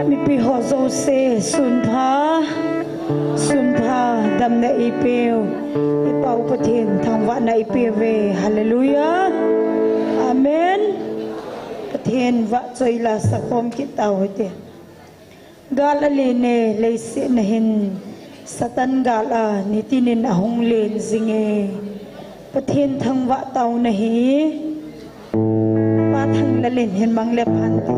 มีปีหอโซเซสุนพาดำในอีเปียวอีเป่าประเทศทางวัดในอีเปียวเวฮาเลลูยาอาเมนประเทศวัดใจลาสะคมกิตาวเตกาลลีเนเลเสนหินสตันกาลานิตินินอหงเลนสิงเอประเทศทางวัดเตาหนีว่าทางละเล่นเห็นบังเล็บพันเต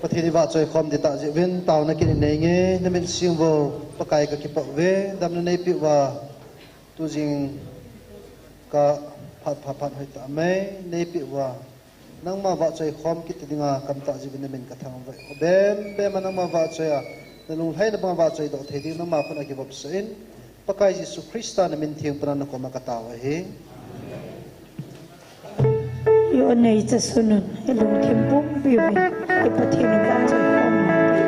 ประเทศว่าใจความดิตาจิเวนเตานักกินในเงี้ยนั่นเป็นเสียงโวปะไก่กับกิปะเวดำในปีว่าตัวจริงก็ผัดให้ตาไม่ในปีว่านั่งมาว่าใจความกิตติงากำตาจิเวนเป็นกระทำไว้เบมนั่งมาว่าใจนั่นลุงให้นั่งมาว่าใจดอกเทดินั่งมาคนอากิบเสียนปะไก่ยิสุคริสต์นั่นเป็นเทียงปนันกมากระตาวเฮโยนในจะสนุนให้ลุงเข้มปุ๊บบิวไอประเทศนี้ว่าใจความใน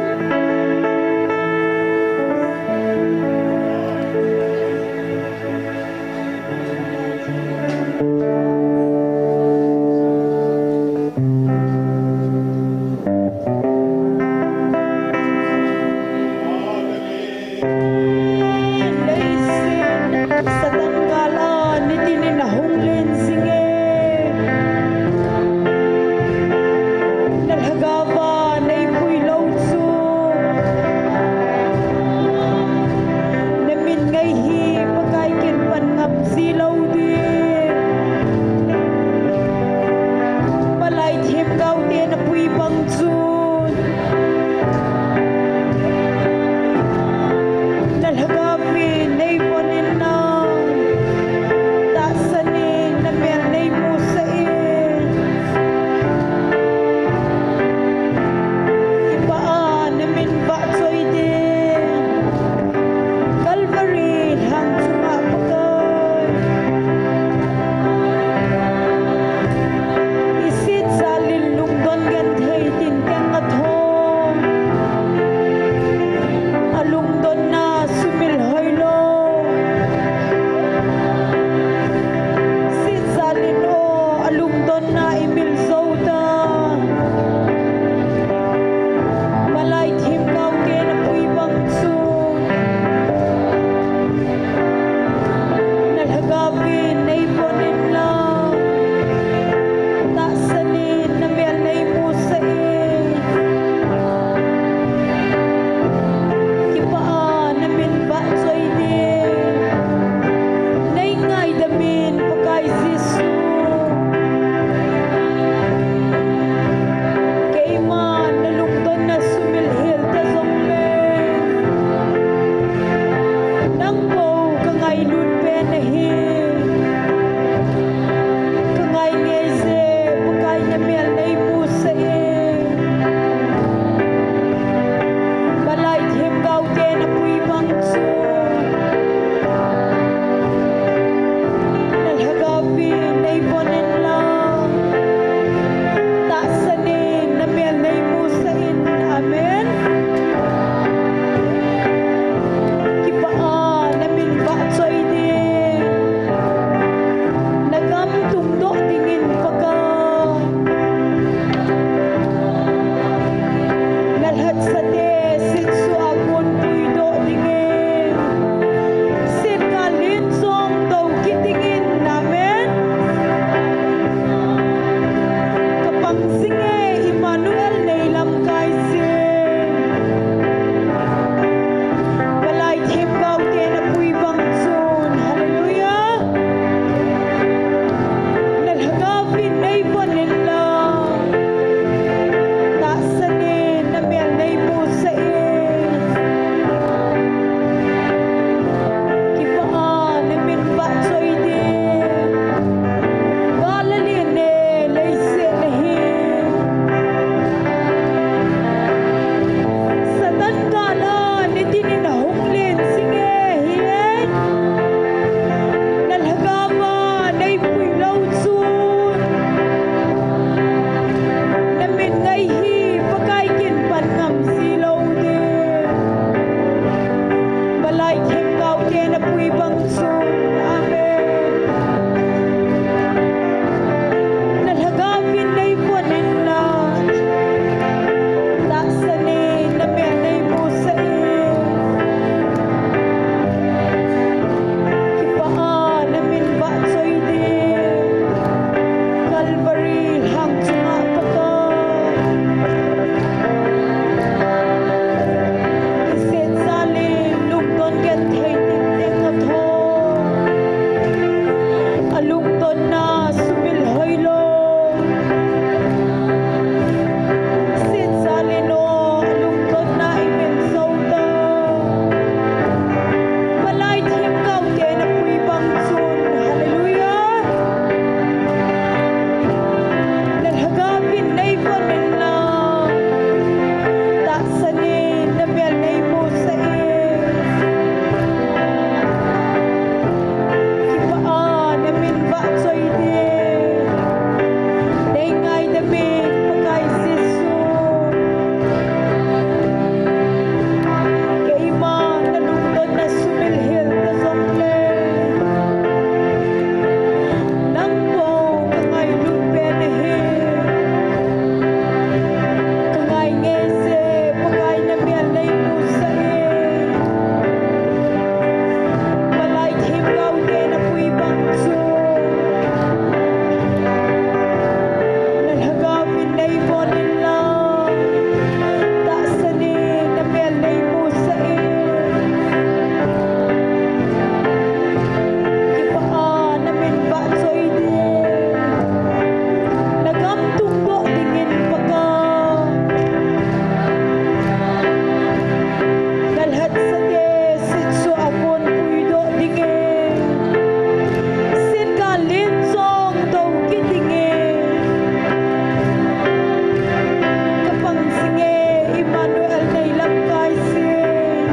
Emmanuel nay langkai sin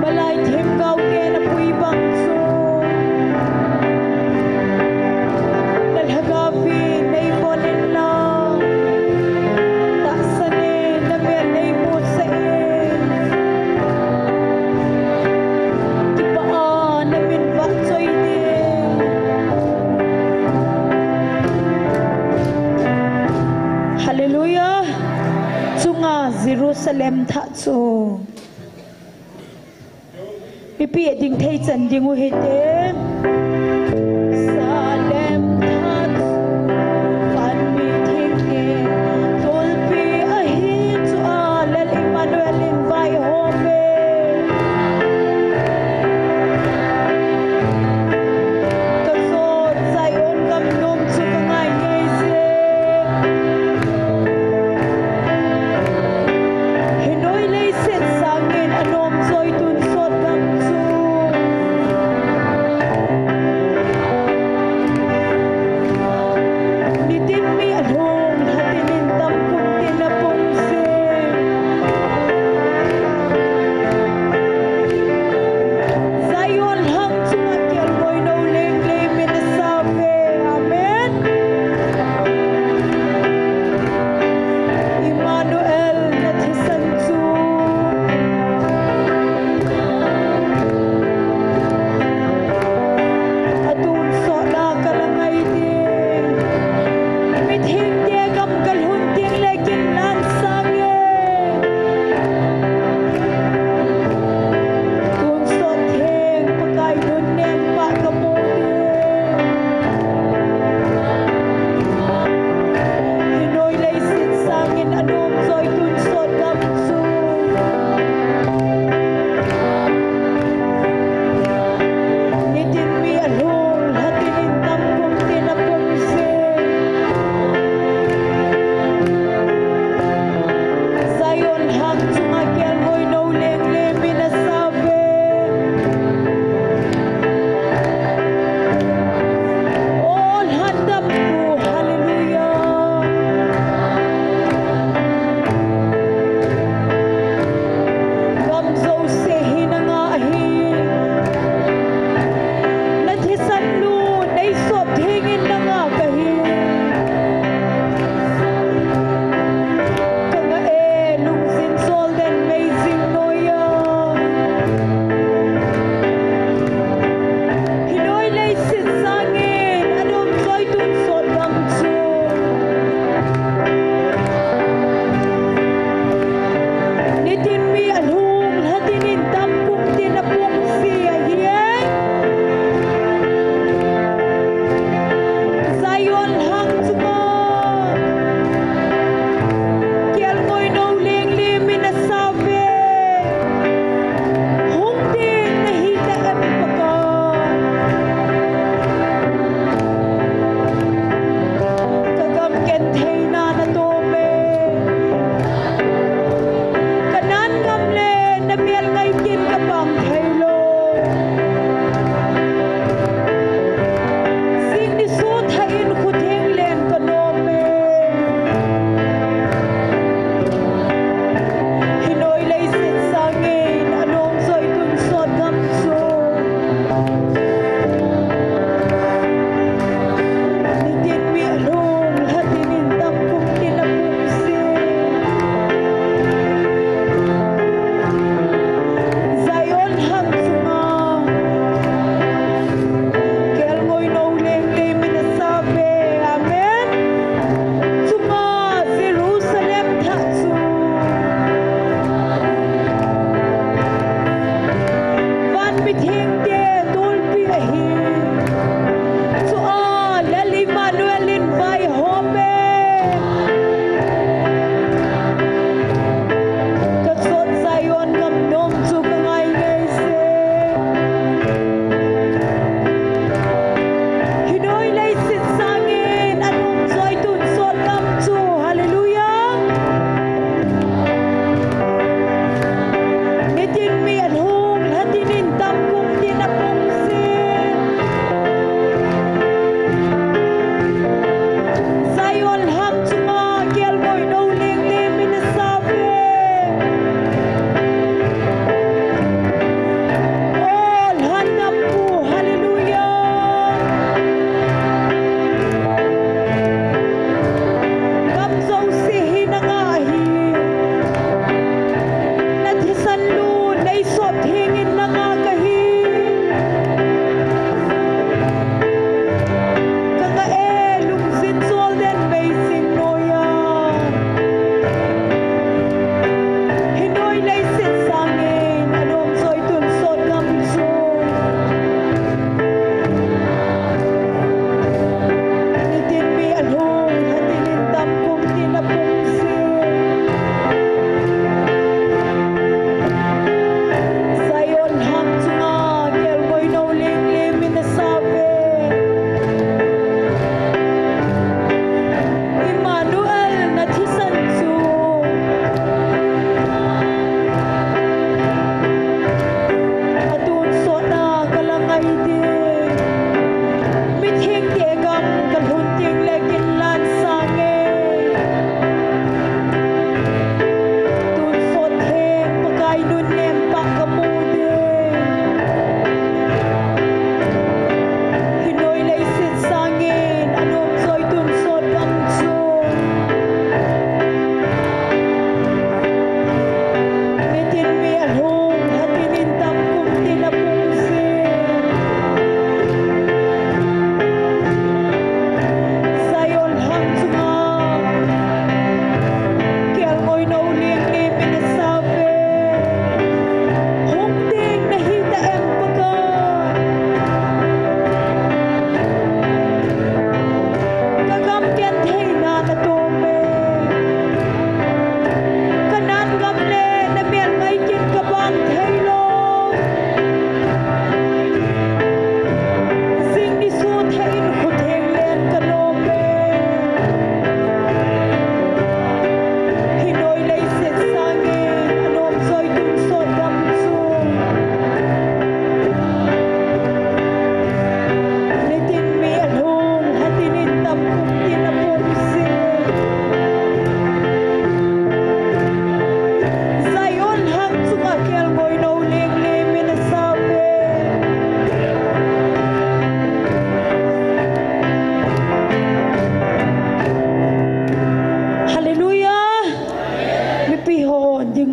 balai thêm gau ke na pui bang so dal hagavi nay monin lang tak sane na mer nay mo sa kipaan na min vak soy ni Hallelujah Chunga Jerusalem tha chu Pipi ding thei chan ding u hete Salem tha chu fan mi thing ke tol pi a hi chu a lel Emmanuel in vai home ka so Zion gam nom chu ka ngai nei se Hinoi lei set sangin anom zoi tun sot gam chu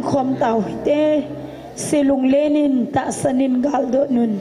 lung khom tau te silung lenin ta sanin galdo nun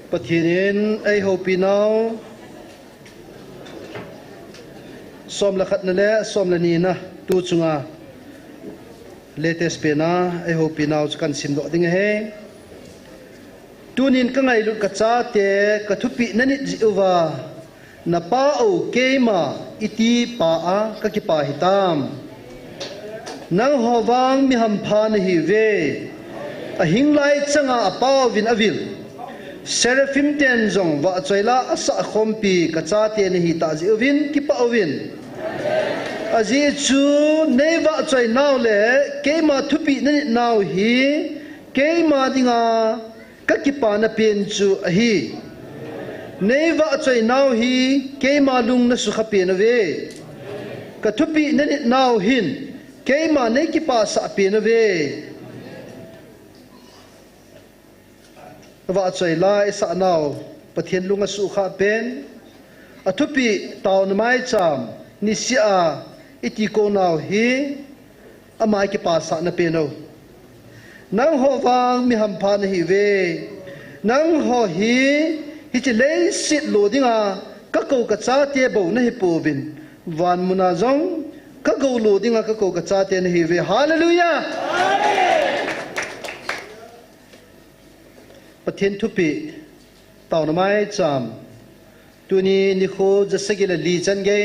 Pathianin ai hopi now som la khat na le som la ni na tu chunga latest pe na ai hopi now kan sim do ding he tunin ka ngai lut ka cha te ka thupi na ni jiwa na pa o keima iti pa a ka ki pa hitam nang howang mi ham phan hi ve a hinglai changa a paw vin avil Seraphim ten zong wa choila asa khompi ka cha te ni hi ta ji win ki pa win aji chu nei wa choi naw le ke ma thupi ni naw hi ke ma dinga ka ki pa na pen chu a hi nei wa choi naw hi ke ma lung na su kha pen ve ka thupi ni naw hin ke ma nei ki pa sa pen ve wa choi lai sa naw pathian lunga su kha pen athupi tawn mai cham ni sia iti ko naw hi amai ki pa sa na peno nang ho wang mi ham phan hi ve nang ho hi chi le sit lo dinga ka ko ka cha te bo na hi po bin wan muna jong ka go lo dinga ka ko ka cha te na hi ve hallelujah Pathian thupi tawn mai cham tuni ni kho jasagila li chan ge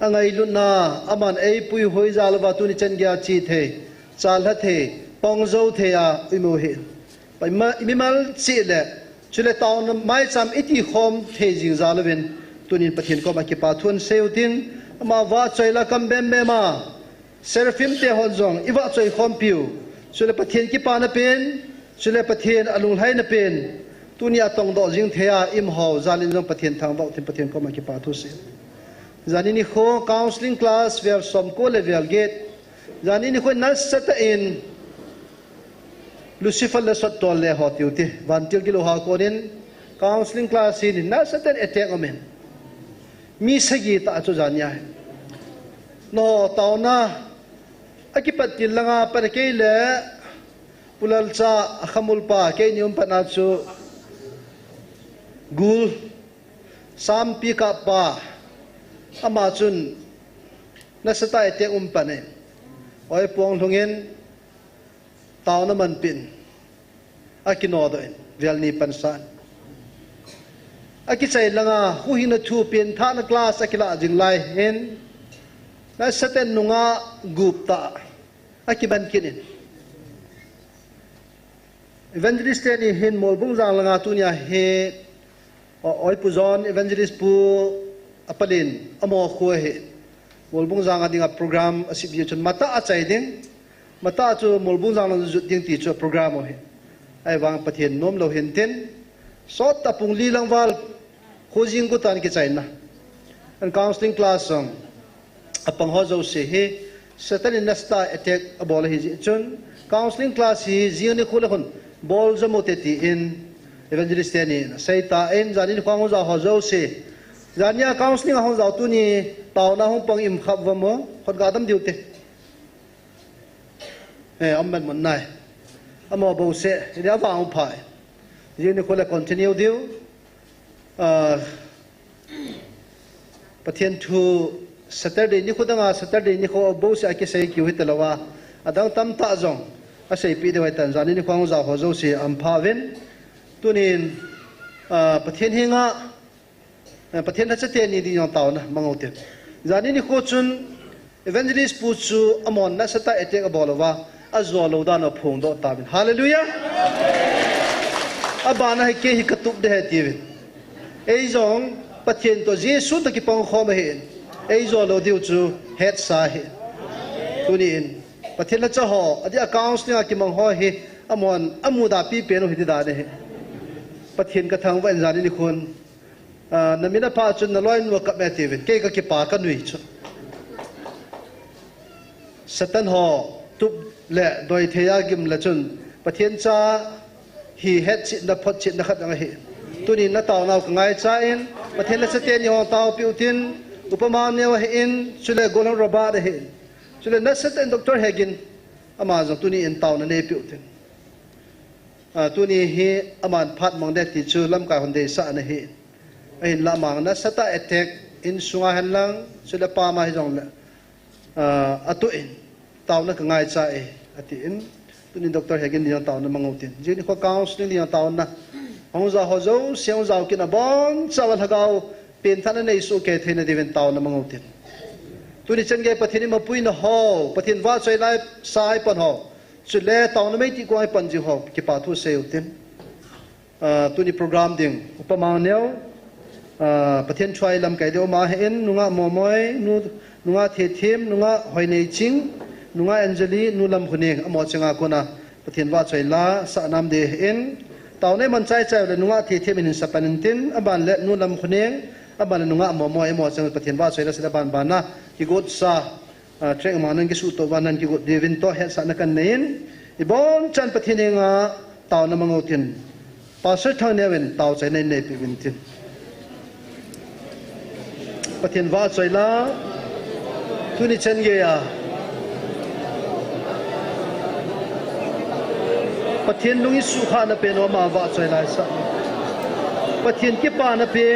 angai luna aman ei pui hoi zalwa tuni chan gya chi the chal ha the pong zo the a imu he pai ma imimal chi le chule tawn mai cham iti khom the jing zalwen tuni pathian ko ma ki pa thun seutin ama wa choila kam bem be ma Seraphim te hon jong iwa choi khom piu chule pathian ki pa na pen chule pathian alung hai na pen tunia tong do jing thea im ho zalin jong pathian thang do tin pathian ko ma ki pa thu se zani ni kho counseling class ver som ko level get zani ni kho nas sata in Lucifer le sot tol le hot yuti vantil kilo ha ko rin counseling class in nas sata attack omen mi sagi ta chu zania no tauna akipat tilanga par ke le pulal cha khamul pa ke nium panachu gul sam pi ka pa ama chun nasata ete pane oi pong thungen taw na man pin akino do en velni pansan akichai langa hu hina thu pin tha na class akila jing lai hen na saten nunga gupta akiban kinin evangelist ni hin molbung jang langa tunia he oi puzon evangelist pu apalin amo kho he molbung jang adinga program asib chun mata achai ding mata chu molbung jang lang ju ding ti chu program he ai wang pathian nom lo hin ten sot tapung li lang wal khojing ko tan ki chaina an counseling class song apang ho zo se he satan nasta attack abol hi chun counseling class hi jiani khule khon bol zamoteti in evangelist ni saita en zani khang za ho zo se zania counseling ho za tu ni taw na hong pang im khap wamo khot ga dam diute amman mon nai amo bo se dia wa ong phai jini khole continue diu pathian thu Saturday ni khudanga Saturday ni kho bo se ake sei ki hitalawa adang tam ta jong asai pi de wai tan zani ni khang za ho zo se am pha ven tunin pathian hinga pathian na chate ni di yong taw na mangote zani ni kho chun evangelist pu chu amon na sata attack abolawa azolo da na phong do ta bin hallelujah abana ke hi katup de he ti ei jong pathian to jesu ta ki pong khom he ei zolo diu chu het sa he tunin pathian na cha ho adi accounts ni ki mang ho he amon amuda pi pe no hi da ne he pathian ka thang wan zani ni khun namina pa chun na loin wa ka me ti ke ka ki pa ka nui chu satan ho tup le doi theya gim la chun pathian cha hi het chi na phot chi na khat ang hi tunin na taw naw ka ngai cha in pathian la sate ni ho taw pi utin upama ne wa in chule golong roba de he chule na sate doctor hegin ama jong tuni in taw na ne pi utin tu ni hi aman phat mong de ti chu lam ka hon de sa na hi ai la mang na sata attack in sunga han lang sula pa ma hi jong la atu in taw na ka ngai cha e ati in tu ni doctor hegin ni taw na mangutin ji ni ko counseling ni taw na hong za ho zo siang za ki na bon chawal hagao pen thana nei su ke theina diven taw na mangutin tu ni chen ge pathini ma pui na ho pathin wa choi lai sai pan ho chu le taw na mai ti ko ai pan ji ho ki pa thu se utin tu ni program ding upama neo pathin chwai lam kai do ma hen nunga momoi nunga the thim nunga hoinei ching nunga anjali nulam khune amo chenga kona pathin wa choi la sa nam de en taw ne man chai chai le nunga the thim in sapanin tin aban le nulam khune aban nunga momoi amo cheng pathin wa choi la sila ban bana ki got sa trek manan ki su to banan ki got devin to he sa na kan nein ibon chan pathin nga taw na mangotin pastor thang ne wen taw chai nei nei pi win tin pathin wa choi la tu ni chen ge ya pathin lungi su kha na pe no ma wa choi la sa pathin ki pa na pe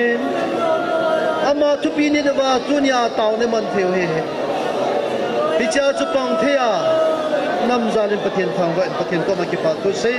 ama tu pi ni da wa tu nya taw ne man theu he pi cha chu pang the ya nam zalin pathin thang wa pathin ko ma ki pa tu se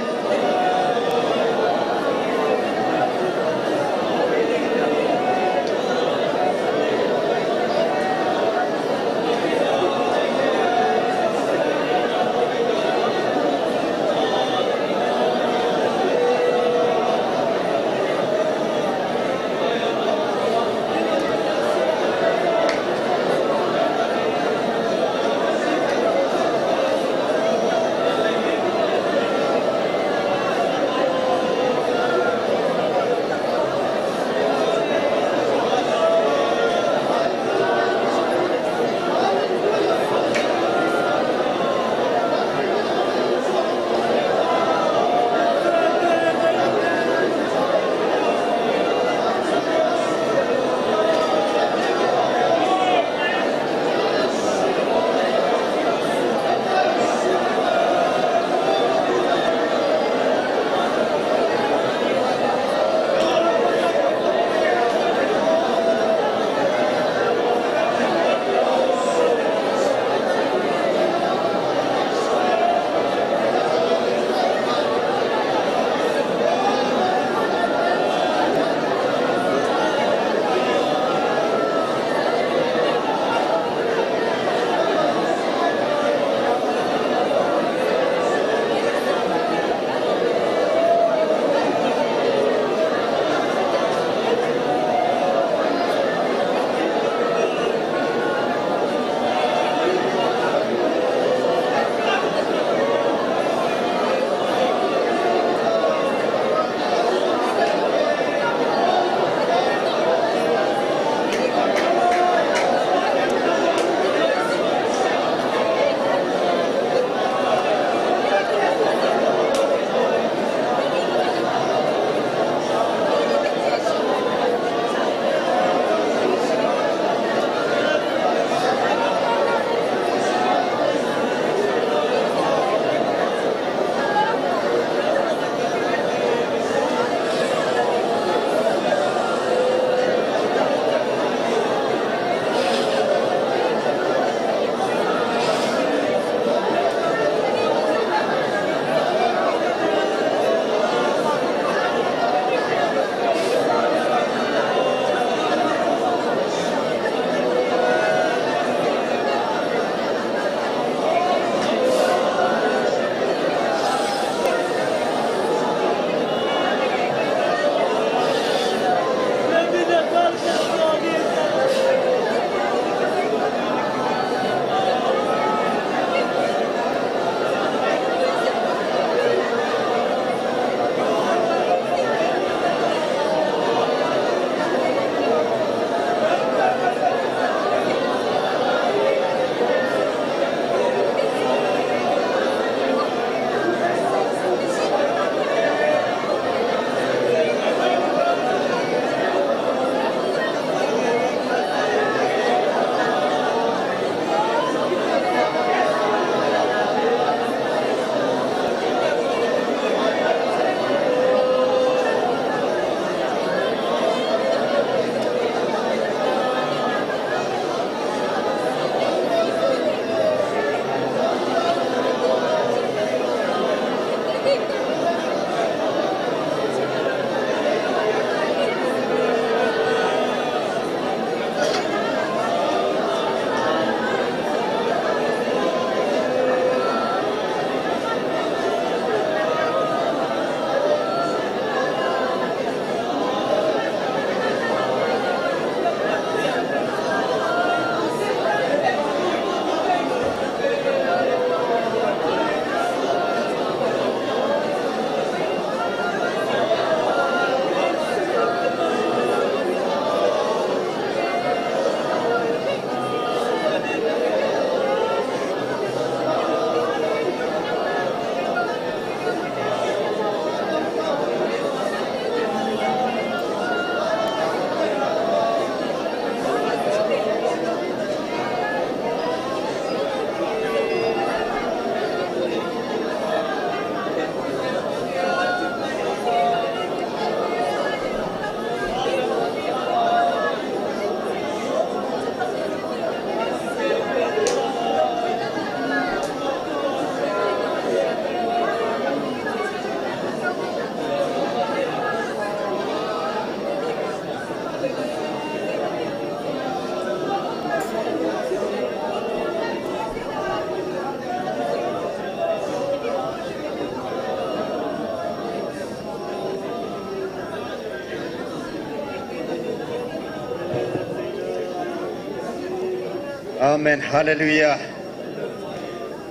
Amen. Hallelujah.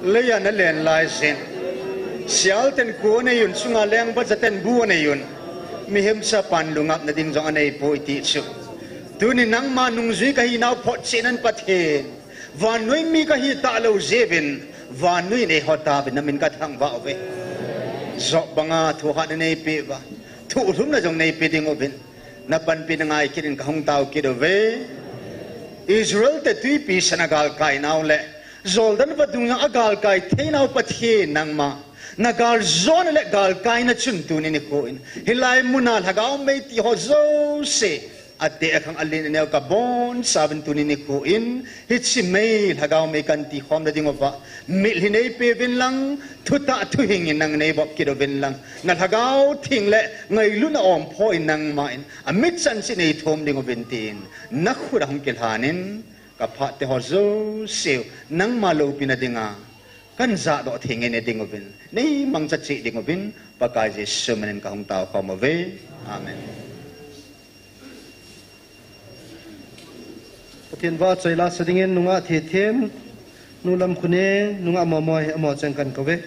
Leya na len lai sin. Sial ten ko na yun sunga leng ba ten bu na yun. Mihim sa panlungap na din zong anay po iti su. Tunin nang manung zui kahinaw pot sinan pathin. Vanoy mi kahita alaw zebin. Vanoy ne hotabin namin kathang ba obe. Zok ba nga tuha na naipi ba. Tuulum na zong naipi ding obin. Napanpi na nga ikirin kahong tao kidobe. Israel te tui pi sa nagal kay naule. Zoldan pa dung nga agal kay tenaw pathin nang ma. Nagal zon le gal kay na chuntunin ni koin. Hilay mo na hagaw may tiho zose. At di akang alin na kabon saben tunin ni koin. Hit si mail hagaw may kanti hom na dingo ba. Milhinay pevin lang tuta tuhingin nang naibop kidobin lang. Nalhagaw tingle ngaylo na ompoin nang main. Amit san sinaitom dingo bintin. Nakurang kilhanin. Kapat te hozo siw nang malo pinadinga kanza do tingin e dingobin nei mangchatsi dingobin pagka Jesu manen kahong tao kamove. Amen. Pathian va choi la sadingen nunga the them nulam khune nunga momoy amo changkan kove.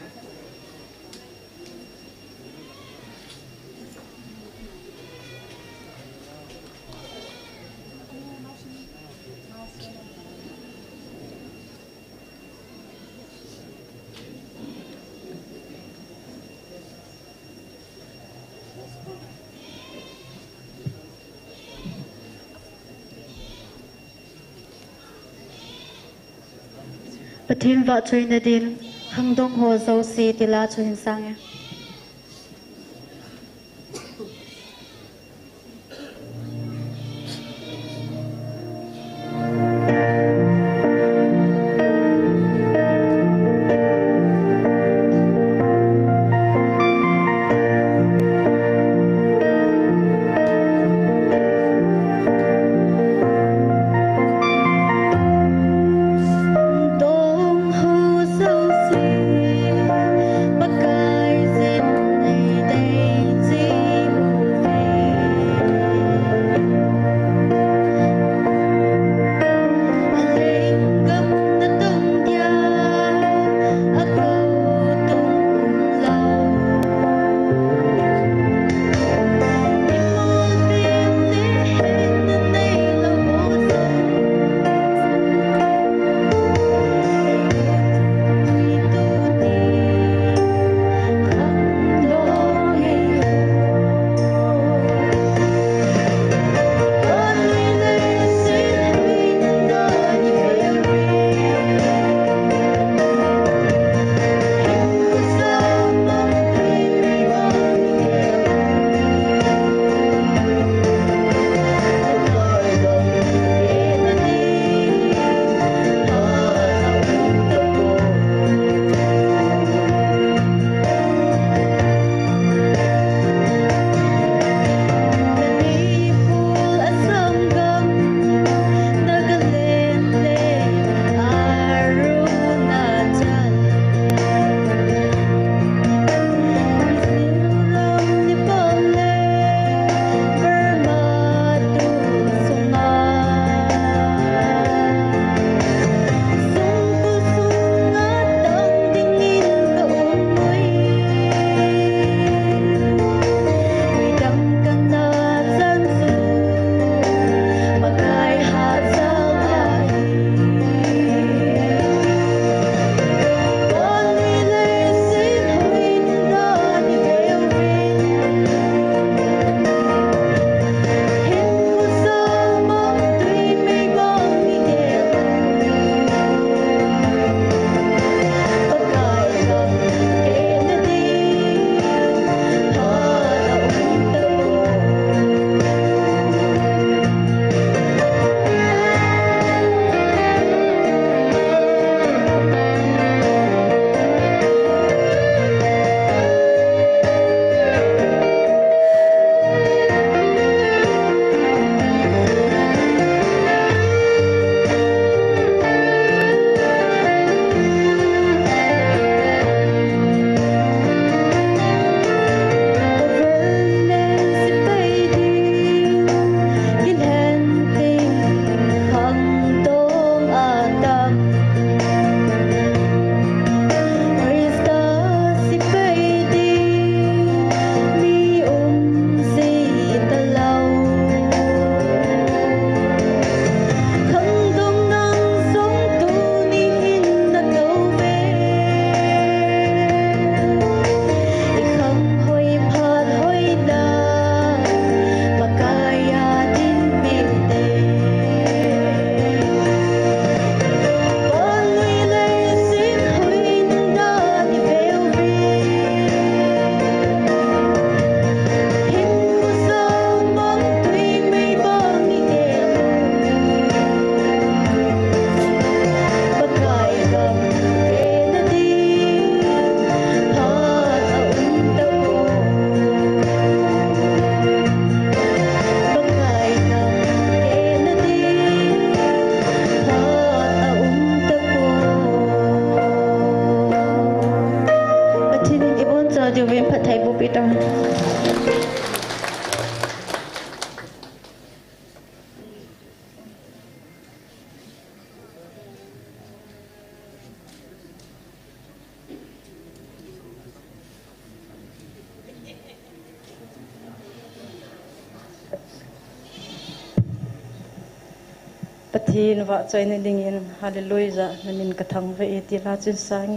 Pathin vợ chơi na din hang dong ho zo si tila cho hin sang ya. Dong ho zo si, bagay Pathin va choi na dingin hallelujah nanin kathang ve ti la chin sang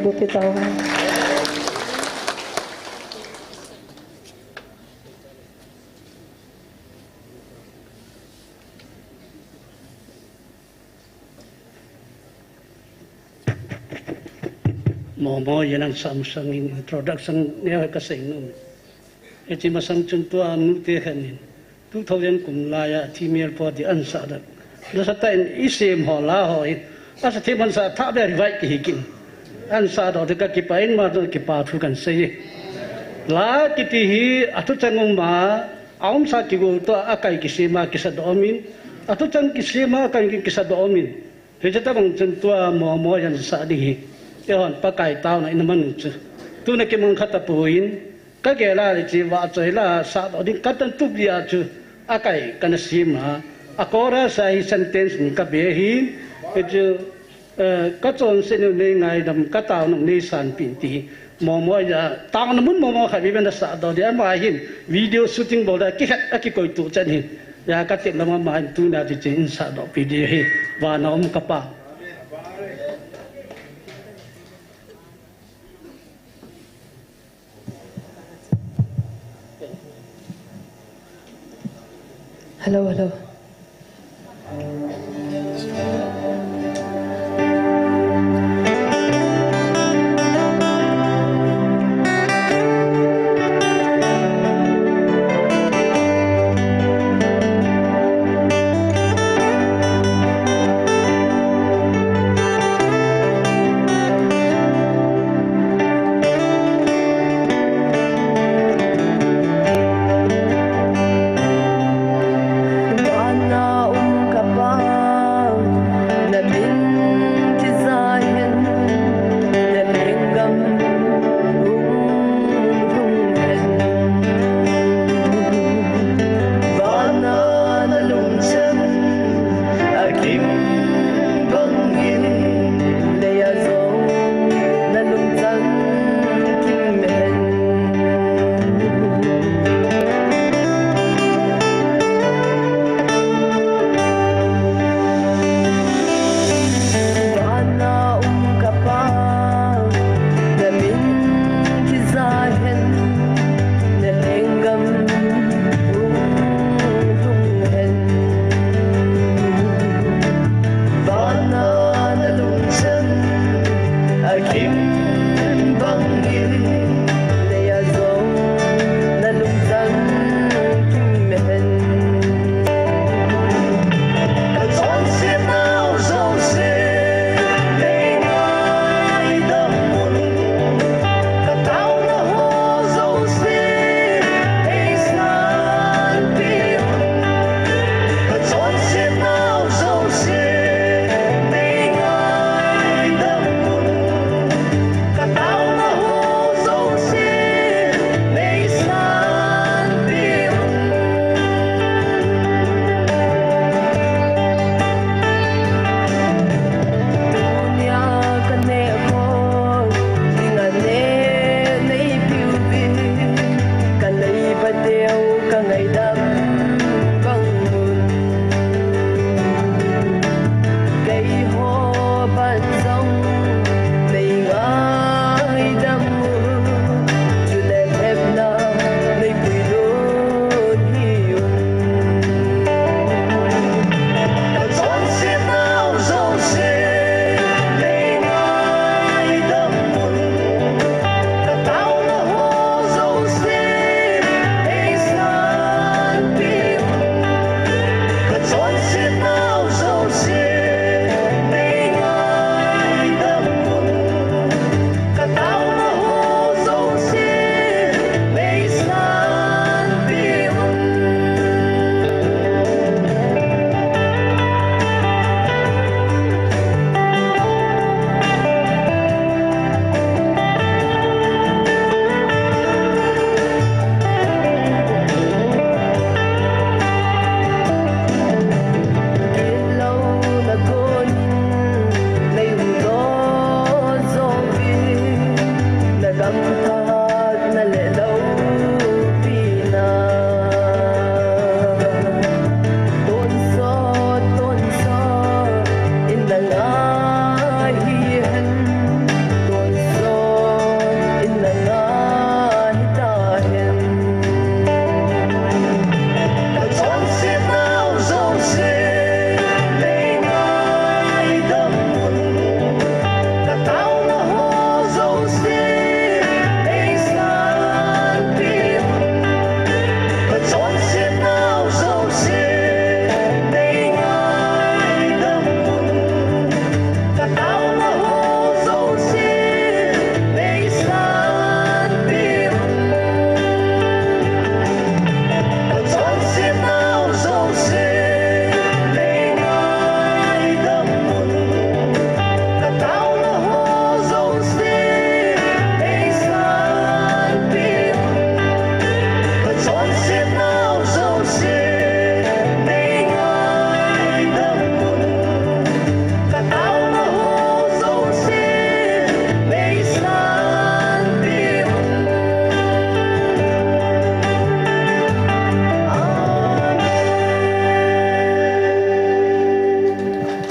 bu pi tau mo yan ang Samsung introduction niya kasi nun. Iti masang chuntua nuti hanin. 2000 kum laya timir po di ansadat. Nasa tayo isim ho lahoy. Asa timan sa tabi rivay kihikin. Ansado di ka kipain ma doon kipatu kan sayi. La kitihi atu changong ma aum sa kigo to akay kisima kisadomin. Atu chang kisima akay kisadomin. Hijata bang chuntua mo yan sa adihi. Yon pakai tao na inaman tu. Tu na kimang katapuin. Kagela di wa choi la sa din katan tu bia chu akai kana sim ha akora sa hi sentence ni ka be hi eju ka chon se ne ngai dam ka taw nong ni san pin ti mo mo ya taw na mun mo mo kha bi ben sa do dia ma hin video shooting bo da ki hat aki koi tu chan hin ya ka te na ma tu na ti chin sa do video hi wa na ka pa Hello, hello.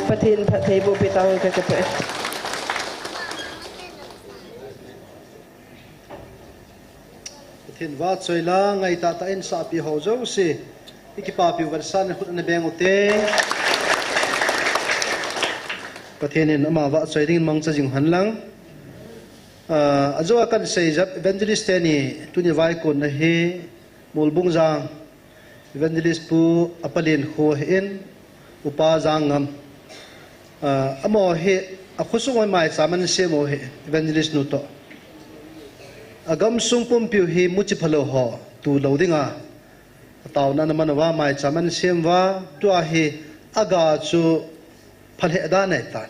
ประทินพระเทบุปิตังกะกะเป thiên va choi la ngai ta ta in sa pi ho zo si ikipa pi versan khut na beng ute pathian in ama wa choi ding mang cha jing han lang azo kan sei jap evangelist ni tuni vai kon na he mulbung jang evangelist pu apalin ho in upa jang ngam amo he a khusung mai chaman se mo he evangelist nu to agam sungpum piu hi muchi phalo ho tu loadinga taw na man wa mai chaman sem wa tu a hi aga chu phalhe da nei tan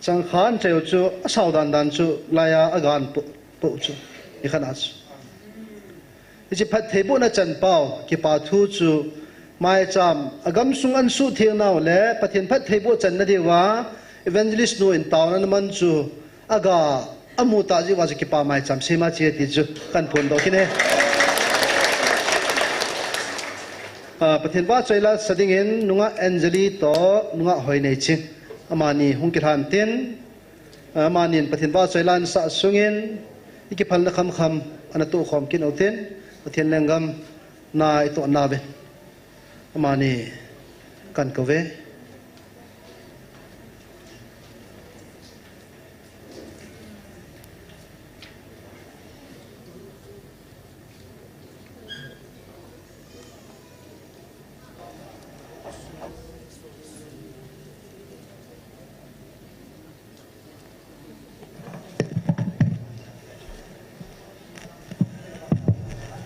chang khan treu chu asaudan dan chu laya agan pu chu i khana chu ji phat thebu na chan pau ki pa thu chu mai cham agam sung an su thiang naw le pathin phat thebu chan na dewa evangelist no in taw na man chu aga amu ta ji wa ji ki pa mai cham sema che ti chu kan phun do kine pathin ba choila sading in nunga anjali to nunga hoi nei chi amani hungki han ten amanin pathin ba choilan sa sungin iki phal na kham kham ana tu khom kin oten pathin lengam na ito na be amani kan ko ve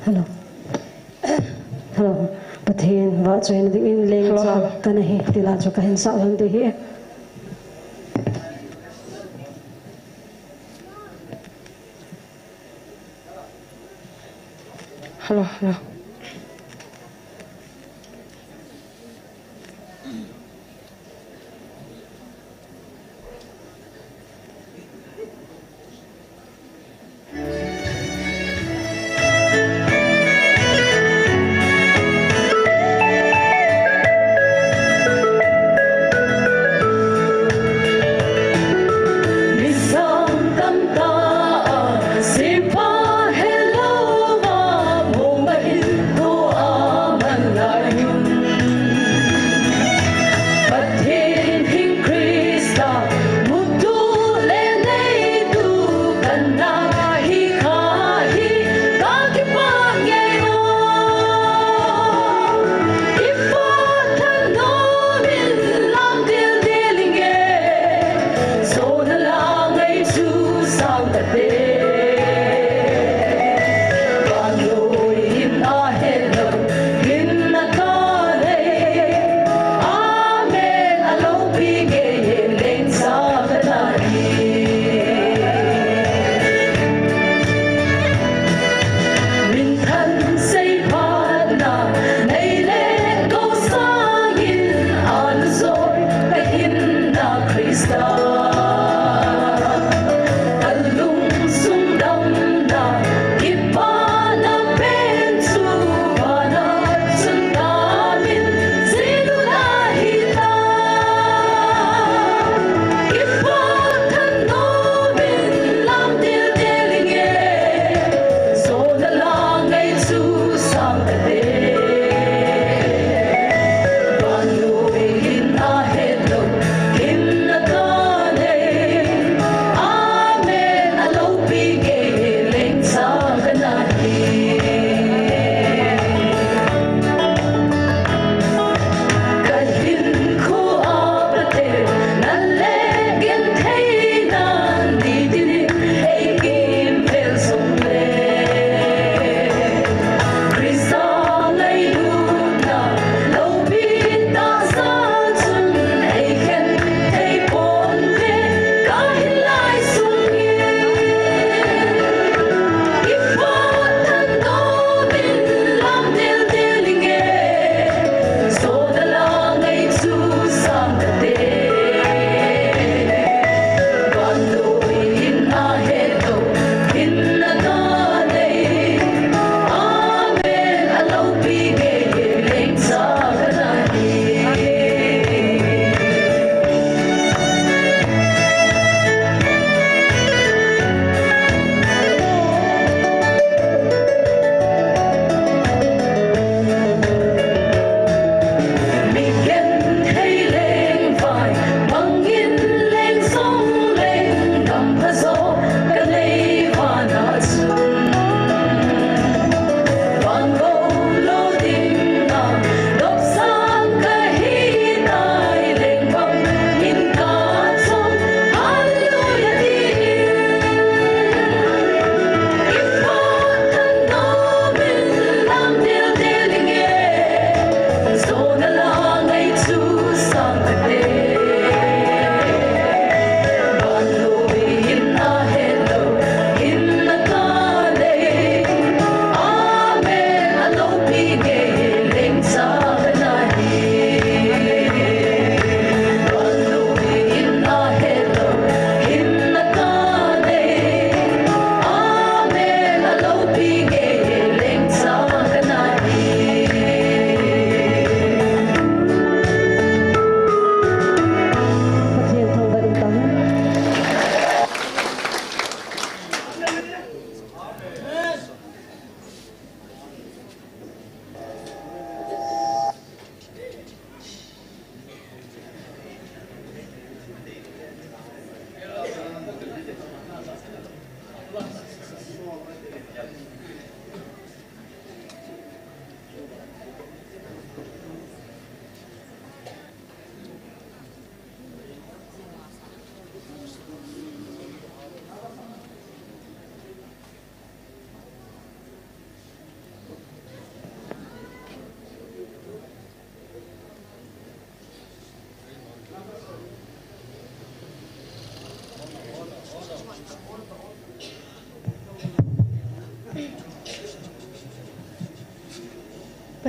Hello. Hello. Pathin wa join the in leng cha kana he tila chu ka hin sa lang de he. Hello, hello.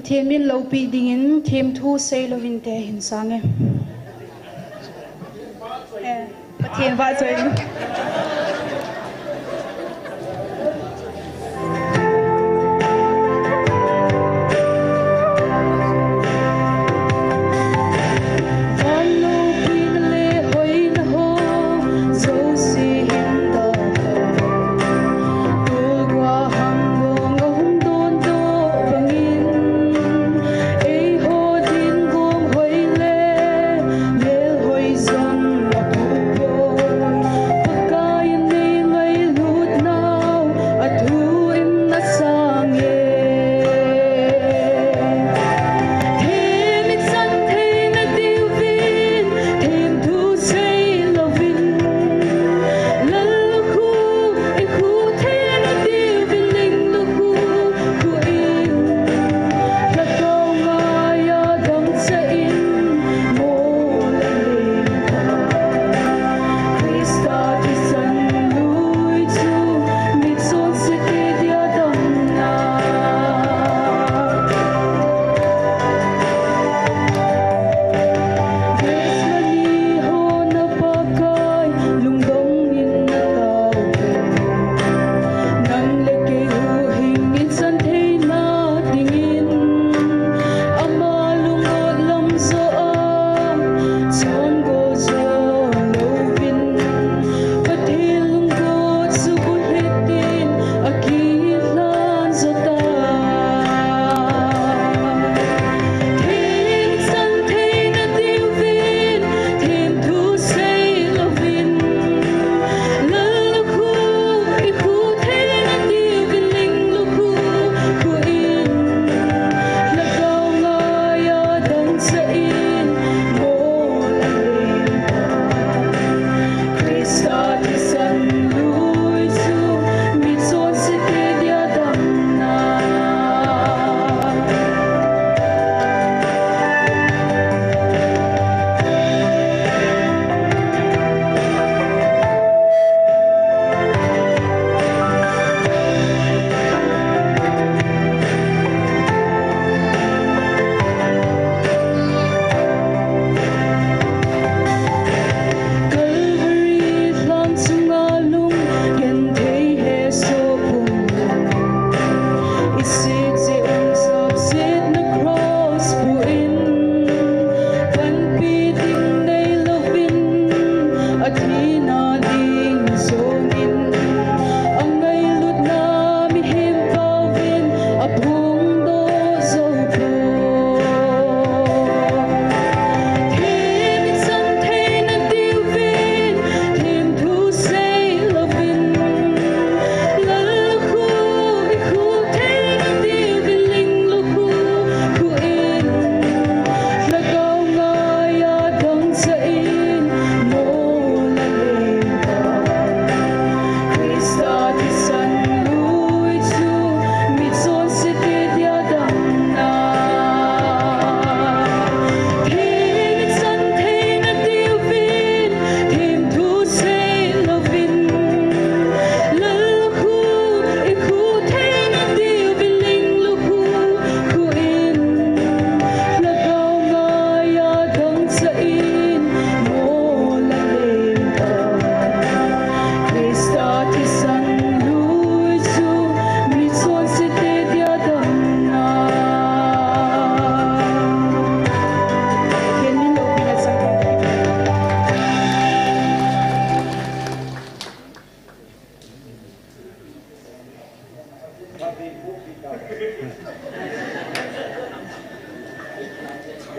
Pathian min lo pi dingin thêm thu sei lo vin te hin sange. Pathian va choi.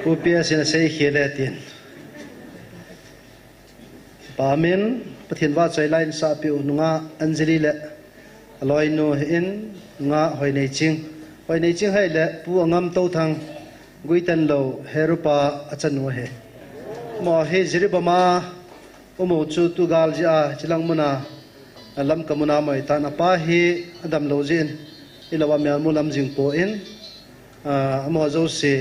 Upia sina sei khele tin pamin pathin wa chai line sa pi ununga anjali le aloi no in nga hoi nei ching hai le pu angam to thang guitan lo herupa achanu he mo he jiribama omo chu tu gal ja chilang muna lam kamuna mai ta na pa hi adam lo jin ilawa me mulam jing po in amo zo se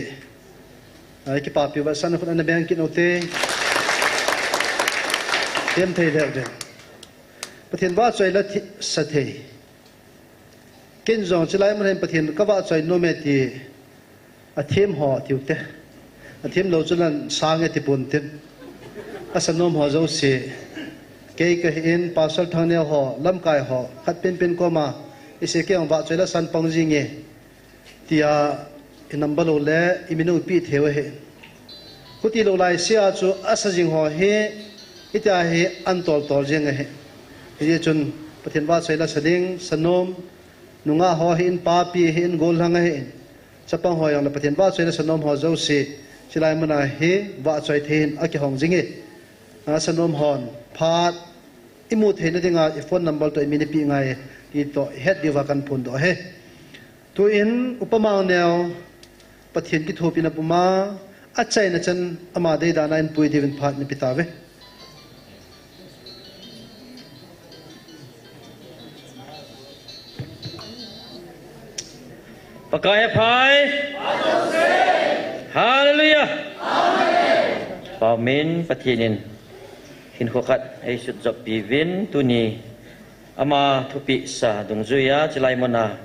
ki pa pi wa san khun na bank ki note tem thei le de pathin ba choi la sa thei kin zong chilai man pathin ka ba choi no me ti athim ho tiute athim lo chulan sange tipun tin asanom ho zo si ke ka in pasal thane ho lamkai ho khat pin ko ma ise ke wa choila san pangjing nge tia inambalo le iminu pi thewe he kuti lo lai sia chu asajing ho he ita he antol tol jeng he ye chun pathen wa choila sading sanom nunga ho hin pa pi hin gol hanga he chapang ho yang la pathen wa choila sanom ho zo si silai mana he wa choi thein aki hong jinge sanom hon phat imut he na dinga phone number to imini pi ngai ti to het diwa kan phun do he tu in upama neo pathian ki thopina puma achai na chan ama dei dana in pui divin phat ni pitawe pakai phai hallelujah amen pathianin hin khokat ai sut jop pi vin tuni ama thupi sa dungzuya chilai mona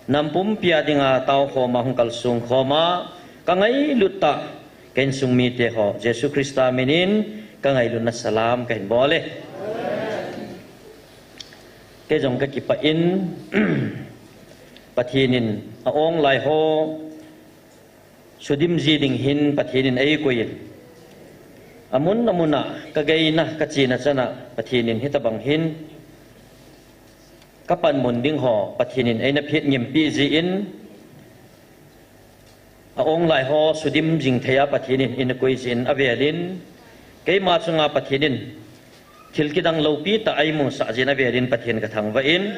nampum pia dinga tau khoma hungkal sung khoma kangai lutta ken sung mi te ho jesu krista minin kangai luna salam ken bole ke jong ka kipa in pathinin aong lai ho sudim ji ding hin pathinin ai koin amun namuna kagaina kachina chana pathinin hitabang hin kapan munding ho pathinin aina phit ngim pi ji in aong lai ho sudim jing theya pathinin in koi jin avelin keima chunga pathinin thilkidang lopi ta aimu sa jin avelin pathin ka thangwa in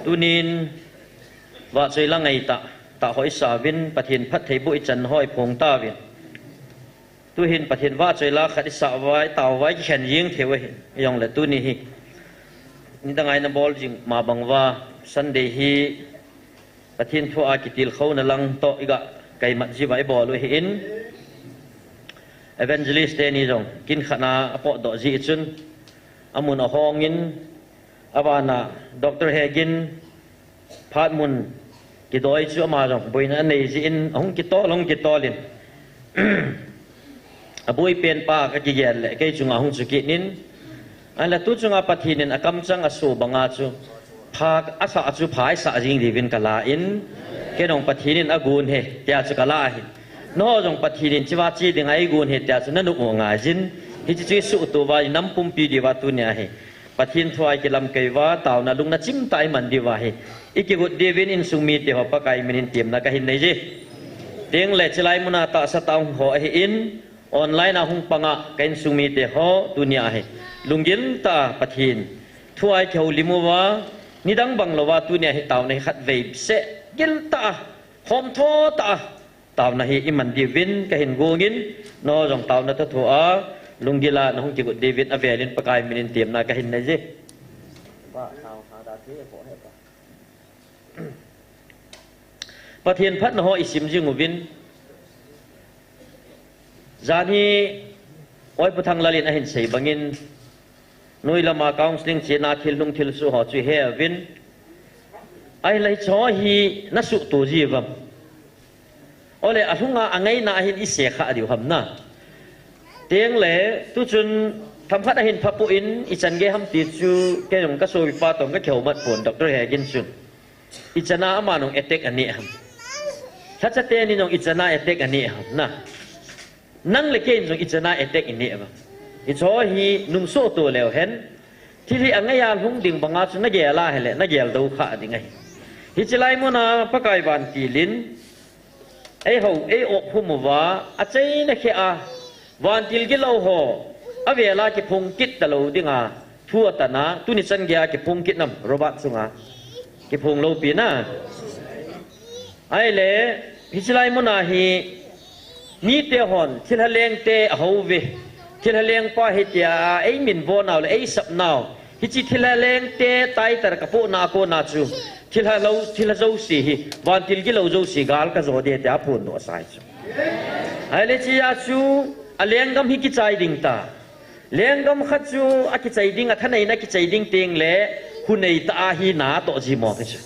tunin wa choi langai ta hoi savin pathin phat theibu ichan hoi phong ta vin tu hin pathin wa choi la khat sa wai taw wai khen ying thewe yong le tu ni hi ni dangai na bol jing ma bangwa sunday hi pathin thu a kitil kho na lang to iga kai mat ji bai bol hi in evangelist te ni jong kin khana apo do ji chun amun a hongin awana dr hegin phat mun ki doi chu ma jong boina nei ji in ong ki to long ki to lin abui pen pa ka ki gel le ke chunga hong chu ki nin ala tu chunga pathinin akam chang asu banga chu phak asa chu phai sa jing divin kala in ke nong pathinin agun he tia chu kala hi no jong pathinin chiwa chi ding ai gun he tia chu nanu nga jin hi chi su tu wa nam pum pi diwa tu nya he pathin thuai ki lam kai wa taw na lung na chim tai man diwa he iki gut divin in sumi te ho pa kai minin tim na ka hin nei ji teng le chilai muna ta sa taw ho hi in online a hung panga kain sumi te ho dunia he lungil ta pathin thuai kheu limuwa nidang banglawa tunia hi taw nei khat ve se gil ta hom tho ta taw na hi iman divin ka hin gongin no jong taw na ta thua lungila na hung ki gut david avelin pakai minin tiam na ka hin nei je ba taw ha da thi ho he pa pathin phat na ho isim jing win zani oi puthang lalin ahin sei bangin noi lama counseling chena thil lung thil su ho chu he win ai lai cho hi na su tu ji wam ole ahunga angai na hin ise kha diu hamna teng le tu chun tham khat ahin phapu in ichan ge ham ti chu ke jong ka so wi pa tong ka kheu mat pon dr hegin chun ichana ama nong attack ani ham thacha te ni nong ichana attack ani ham na nang le ken jong ichana attack ini ba i cho hi nung so to leo hen thi hi angaya hung ding banga chu na ge la hele na gel do kha ding ai hi chilai mo na pakai ban ti lin ai ho ai op hum wa a chei na khe a wan til gi lo ho avela ki phung kit ta lo dinga thua ta na tu ni chan gya ki phung kit nam robot sunga ki phung lo pi na ai le hi chilai mo na hi ni te hon thil haleng te ho ve thil haleng pa hi tia ai min bo naw le ai sap naw hi chi thil haleng te tai tar ka po na ko na chu thil zo si hi wan til gi lo zo si gal ka zo de ta phun do sai chu ai le chi ya chu aleng gam hi ki chai ding ta leng gam kha chu a ki chai ding a thanai na ki chai ding teng le hunei ta hi na to ji mo ke chu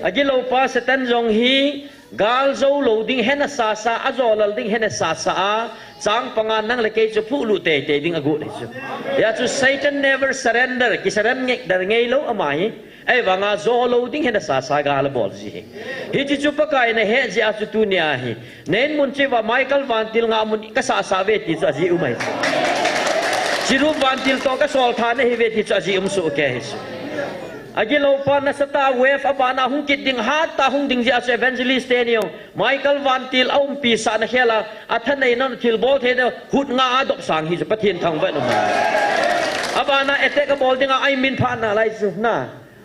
agi lo pa satan jong hi gal zo lo ding hena sa sa azo lal ding hena sa sa chang pangan nang le ke chu phu lu te te ding agu le chu ya chu Satan never surrender ki saran ngek dar ngei lo amai ai wanga zo lo ding hena sa sa gal bol ji hi chi chu pakai na he ji a chu tu nia hi nen mun chi wa Michael Van Til nga mun ka sa sa ve ti chu ji umai chiru Van Til to ka sol tha ne hi ve ti chu ji su ke hi agilo pa na sata wave abana hung kit ding hat ta hung ding ja evangelist tenio Michael Van Til aum pi sa na khela athan nei non thil bol the de hut nga adop sang hi pathian thang va no abana ete ka bol dinga ai min pha na lai su na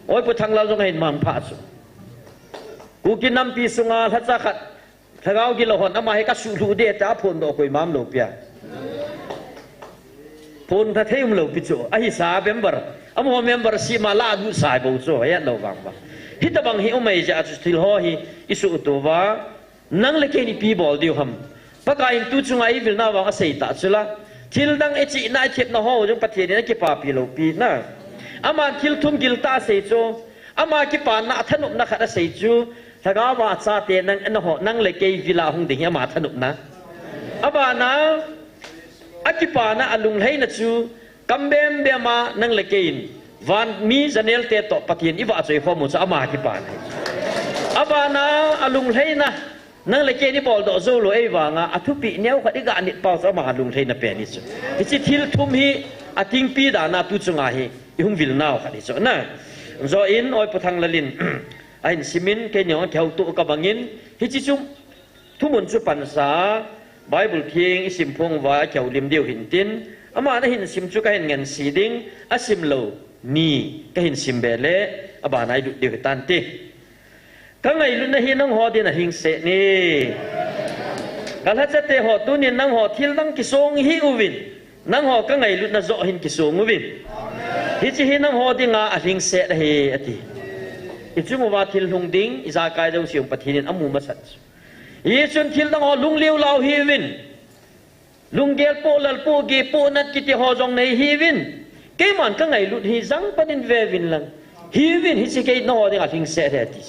oi pu thang la jong hin mam pha su ku kin nam pi sunga tha cha khat thagau gi lo hon ama he ka su lu de ta phon do koi mam lo pia phon tha theum lo pi chu ai sa member amo member si mala du sai bo so ya lo bang ba hita bang hi umai ja thil ho hi isu to wa nang le ke ni pi bol diu ham paka in tu chungai vil na wa sei ta chula thil dang e chi na thep na ho jong pathe ni ke pa pi lo pi na ama thil thum gil ta sei cho ama ki pa na thanup na kha sei chu thaga wa cha te nang an ho nang le ke vila hung ding ama thanup na aba na akipa na alung hai na chu kambem bema nang lekein van mi zanel te to patien iwa choi khomu cha ama ki pan abana alung leina nang leke ni bol do zo lo ei wanga athupi neu khadi ga ni paw sa ma lung leina pe ni chu chi thil thum hi ating pi da na tu chunga hi ihum vil naw khadi chu na zo in oi puthang lalin ain simin ke nyo khau tu ka bangin hi chi chung thumun chu pan sa bible thing isim phong wa khau lim deu hin tin ama na hin sim chu ka hin ngen si ding asim lo ni ka hin sim bele aba nai du de tan ti ka ngai lu na hin nang ho de na hing se ni kal ha te ho tu ni nang ho thil nang ki song hi uwin nang ho ka ngai lu na zo hin ki song uwin hi chi hin nang ho de nga a hing se da he ati i chu mo wa thil hung ding i za kai dong siung pathin amu ma sat i chun thil nang ho lung liu lau hi win lunggel po lal po ge po nat kiti ho jong nei hi win ke man ka ngai lut hi jang panin ve win lang hi win hi chi ke no de a thing se re ti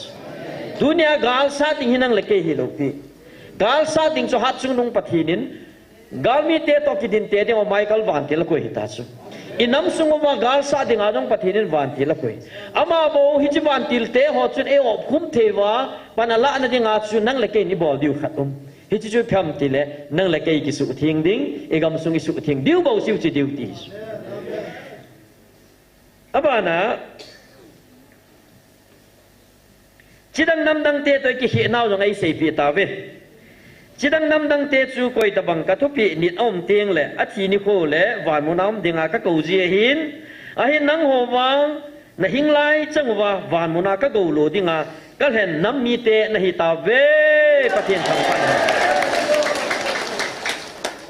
dunia gal sa ting hinang le ke hi lo pi gal sa ting cho hat chung nung pathinin gal mi te to ki din te de Michael Van Til ko hi ta chu inam sung ma gal sa ding a jong pathinin Van Til ko ama bo hi chi Van Til te ho chun e op khum the wa panala na ding a chu nang le ke ni bol diu khat hi chi chu pham ti le nang le ke ki su thing ding e gam sung su thing diu bo siu chi diu ti abana chidang nam dang te to ki hi naw jong ai sei pi ta ve chidang nam dang te chu koi ta bang ka thu pi nit om teng le a thi ni kho le wan mu nam dinga ka ko ji hin a hin nang ho wang na hing lai chang wa wan mu na ka go lo dinga kal hen nam mi te na hi ta ve pathian thang pa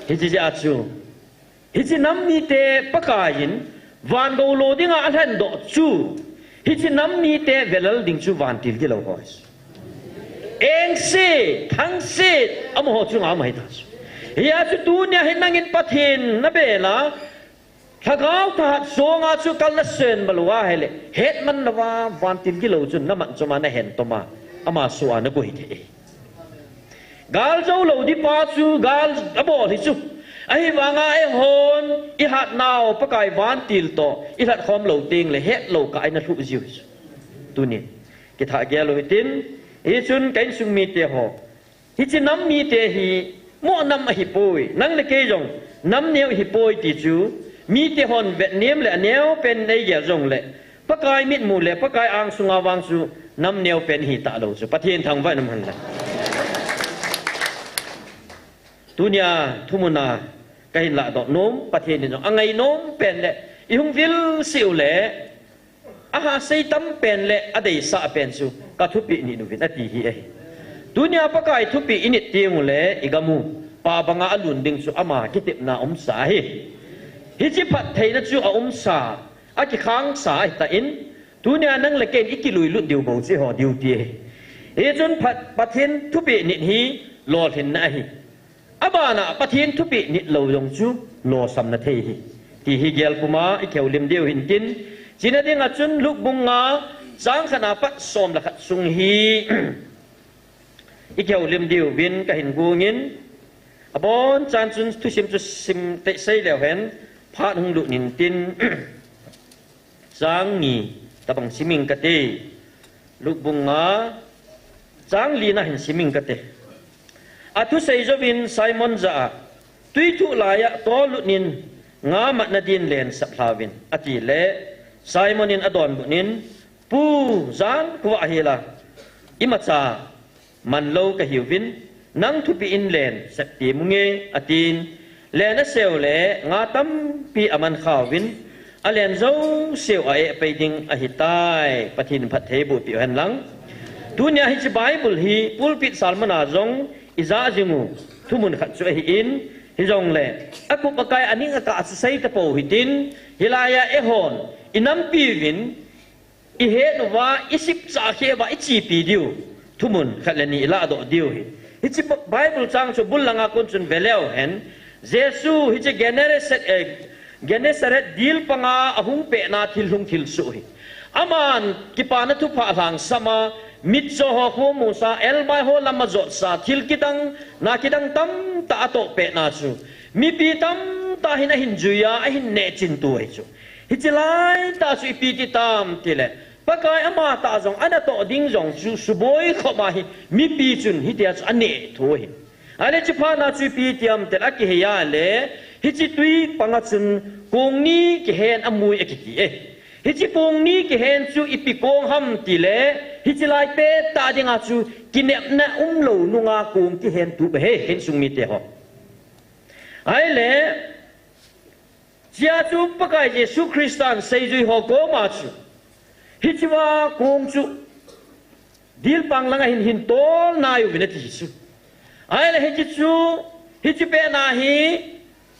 hi ji ja chu hi ji nam mi te pakain van go lo dinga a hen do chu hi chi nam mi te velal ding chu Van Til ki lo hoi eng se thang se am ho chu nga mai ta ya chu tu nya hin nangin pathin na bela thagau tha so nga chu kal na sen balwa hele het man lawa Van Til ki lo chu na man chuma na hen to ma ama so ana ko hi the gal zo lo di pa chu gal abo hi chu ai wanga ai hon i hat naw pakai Van Til to i hat khom lo ting le het lo ka na thu jiu tu ni ki tha ge lo tin hi chun kain sung mi te ho hi chi nam mi te hi mo nam a hi poi nang le ke jong nam neu hi poi ti chu mi te hon vet nem le neu pen nei ge jong le pakai mit mu le pakai ang sunga wang su nam neu pen hi ta lo chu pathian thang vai nam han la dunia thumuna kain la do nom pathian ni angai nom pen le i hung vil siu le aha sei tam pen le adei sa pen su ka thupi ni nu vin ati hi e dunia pakai thupi init timu le igamu pa banga alun ding su ama kitip na sa hi hi chi phat thei na chu a sa a ki khang sa ta in dunia nang le ken ikilui lut diu bo chi ho diu ti e chun phat pathin thupi ni hi lol hin na hi abana pathin thupi ni lo yong chu lo sam na thei hi ti hi gel puma i kheu lim deu hin tin china ding a chun luk bunga sang khana pat som la khat sung hi ikeu lim diu win ka hin gungin abon chan chun thu sim chu sim te sei leo hen pha hung lu nin tin sang ni tabang siming kate luk bunga chang li na hin siming kate athu sei jo win Simon za tui thu laya to lu nin nga mat na din len sap hlavin ati le Simon in adon bunin pu zan kwa hila imacha man lo ka hiwin nang thu pi in len sap ti munge atin len a seo le nga tam pi aman khawin alen zo seo ai pe ding a hitai pathin phat the bu pi han lang dunya hi chi bible hi pulpit salmana zong iza jingu thumun khat chu hi in hi zong le aku pakai aning ka asai ka po hitin hilaya ehon inam pi win i he no wa isip cha khe ba ichi pi diu thumun khalani ila do diu hi chi bible chang chu bullanga kun chun veleo hen jesu hi che genesaret dil panga ahung pe na thil hung thil su hi aman kipana thu pha lang sama mit so ho musa el mai ho lama zo sa thil kidang na kidang tam ta to pe na chu mi pi tam ta hin hin juya a hin ne chin tu ai chu hichilai ta su pi ti tam tile pakai ama ta jong ana to ding jong chu suboi khoma hi mi pi chun hi tia chu ane thu hi ale chi pha na chu pi tiam tel a ki he ya le hi chi tui panga chun kong ni ki hen amui ekiki e hi chi kong ni ki hen chu ipi kong ham ti le hi chi lai pe ta dinga chu kinep na lo nunga kong ki hen tu be he hen sung mi te ho ai le chia chu pakai Jesu Christian sei jui ho ko ma chu hi chi wa kong chu dil pang langa hin tol na yu binati hi chu ai le hi chi chu hi chi pe na hi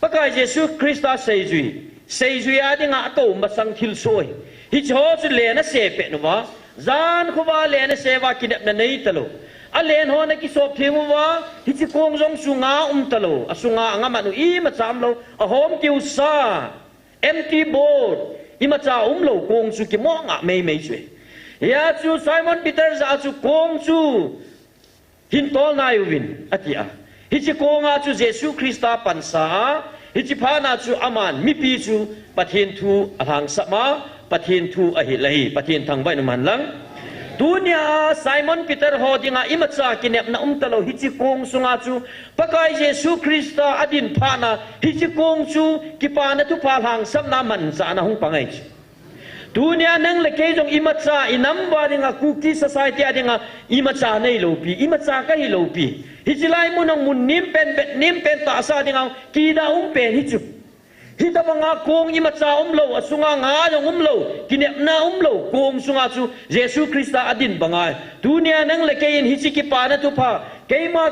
pakai Jesu Christa sei jui a dinga to ma sang thil soi hi cho chu le na se pe no wa zan khu wa le na se wa kinep na nei talo a len ho na ki sop thimu wa hi chi kong jong su nga talo a su nga anga ma nu I ma cham lo a hom tiu sa empty board I ma cha lo kong su ki mo nga mei chwe ya chu Simon Peter za chu kong chu hin tol na yu win atia hi chi konga chu Jesu Christa pansa hi chi phana chu aman mi pi chu pathin thu alang sama pathin thu a hi lai pathin thang bai man lang dunya Simon Peter ho dinga imacha kinep na talo hi chi kong sunga chu pakai Jesu Christa adin phana hi chi kong chu kipana thu pha hang sam na man sa na hung pangai chu dunia nang le ke jong imacha inam ba dinga cookie society adinga imacha nei lo pi imacha ka hi lo pi hijilai munang mun nim pen ta sa dinga ki da pen hi chu hi da banga kong imacha lo asunga nga jong lo kinep na lo kong sunga chu Jesu Christa adin banga dunia nang le ke in hi chi ki pa na tu pha keima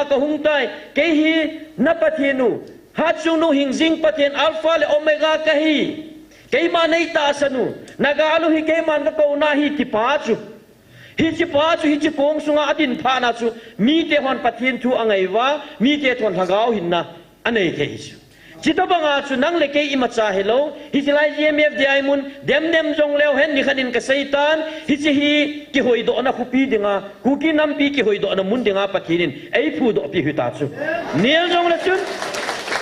ka hung tai ke hi na pathinu ha chu nu hing jing pathen alpha le omega ka hi keima nei ta sanu nagalu hi keima ka ko na hi ti pa chu hi chi kong sunga adin pha na chu mi te hon pathin thu angai wa mi te thon hagau hinna anei ke chu chita banga chu nang le ke imacha hello hi silai GMF dai mun dem jong leo hen ni khanin ka seitan hi chi hi ki hoi do na khupi dinga ku ki nam pi ki hoi do na mun dinga pathinin ei phu do pi hu ta chu niel jong la chun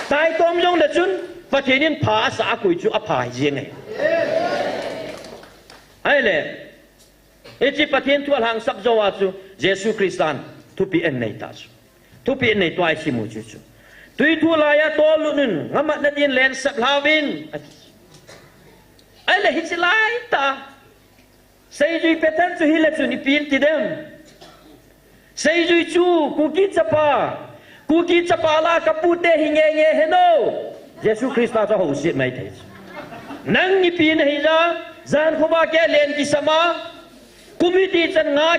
tai tom jong la chun pathinin pha sa kui chu a phai jeng ai ai le echi pathin thu hang sap zo wa chu Jesu Christan thu pi en nei ta chu thu pi nei twai si mu chu chu tui thu la ya to lu nun ngama na din len sap lawin ai le hi chi lai ta sei jui petan chu hi le chu ni pin ti dem sei jui chu ku ki chapa la ka pu te hi nge heno Jesu Christa cho hậu diện này thế nang ni pin hi ra zan khoba ke len ki sama kumiti chan nga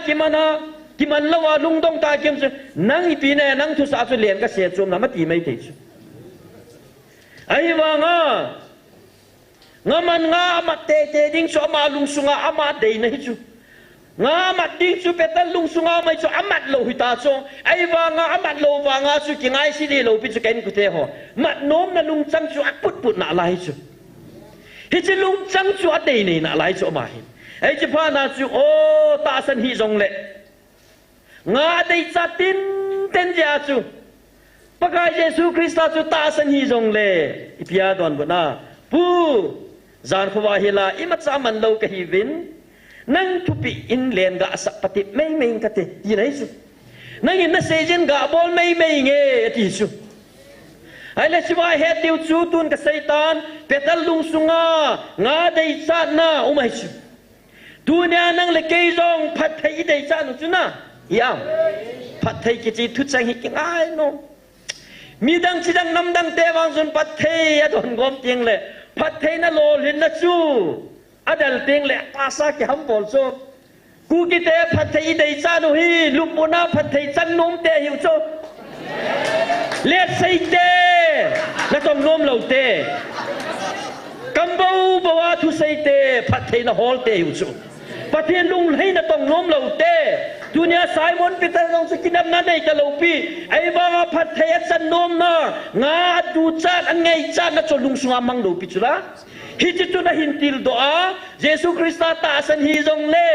ki man lawa lung dong ta kem nang ni pin nang thu sa chu len ka se chum na ma ti mai thế ai wa nga man nga ma te ding so ma lung sunga ama dei na hi chu nga mat ding chu petal lung sunga mai chu amat lo hi ta chu ai wa nga amat lo wa nga chu ki ngai si di lo pi chu ken ku te ho mat nom na lung chang chu put na lai chu hi chi lung chang chu a dei nei na lai chu ma hi ai chi pha na chu o ta san hi jong le nga dei cha tin ten ja chu pakai Yesu Krista chu ta san hi jong le ipia don bona pu zan khuwa hila imat sa man lo ka hi vin nang thupi in len ga sa pati mei mei ka te yi nei chu nang in na sejin ga bol mei mei nge ti chu ai le siwa he tiu chu tun ka satan petal lung sunga nga dei cha na umai chu dunia nang le kei jong phat thai dei cha nu chu na yam phat thai ki chi thu chang hi ki ai no mi dang chi dang nam dang te wang sun phat thai a don gom tieng le phat thai na lo lin na chu adal tieng le ta sa ki ham bol so ku ki te phat thai dei cha nu hi lup bona phat thai chan nom te hiu cho let sai te na tong nom lo te kambau bawa thu sai te phat thai na hol te hiu cho pathian lung hai na tong nom lo te dunia Simon Peter nong sekinam na nei ka lo pi ai ba phat thai chan nom na nga tu chan an ngai chan na cho lung sunga mang lo pi chula hi chi tu na hin til do a Jesu Krista ta san hi jong le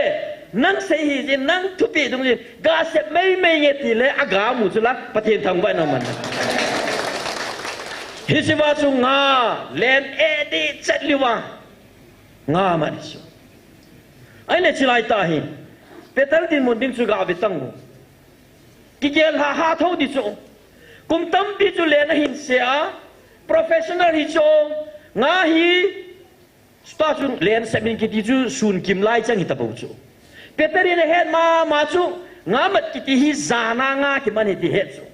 nang sei hi jin nang thu pi dong jin ga sep mei mei nge ti le aga mu chula pathian thang ba na man hi si wa chu nga len e di chat liwa nga ma ni chu ai le chilai ta hi Peter din mon ding chu ga be tang mu ki gel ha ha tho di chu kum tam pi chu le na hin se a professional hi chu nga hi sta chu len se min ki ti chu sun kim lai chang hi ta bu chu Peter in head ma chu nga mat ki ti hi zana nga ki man hi ti he chu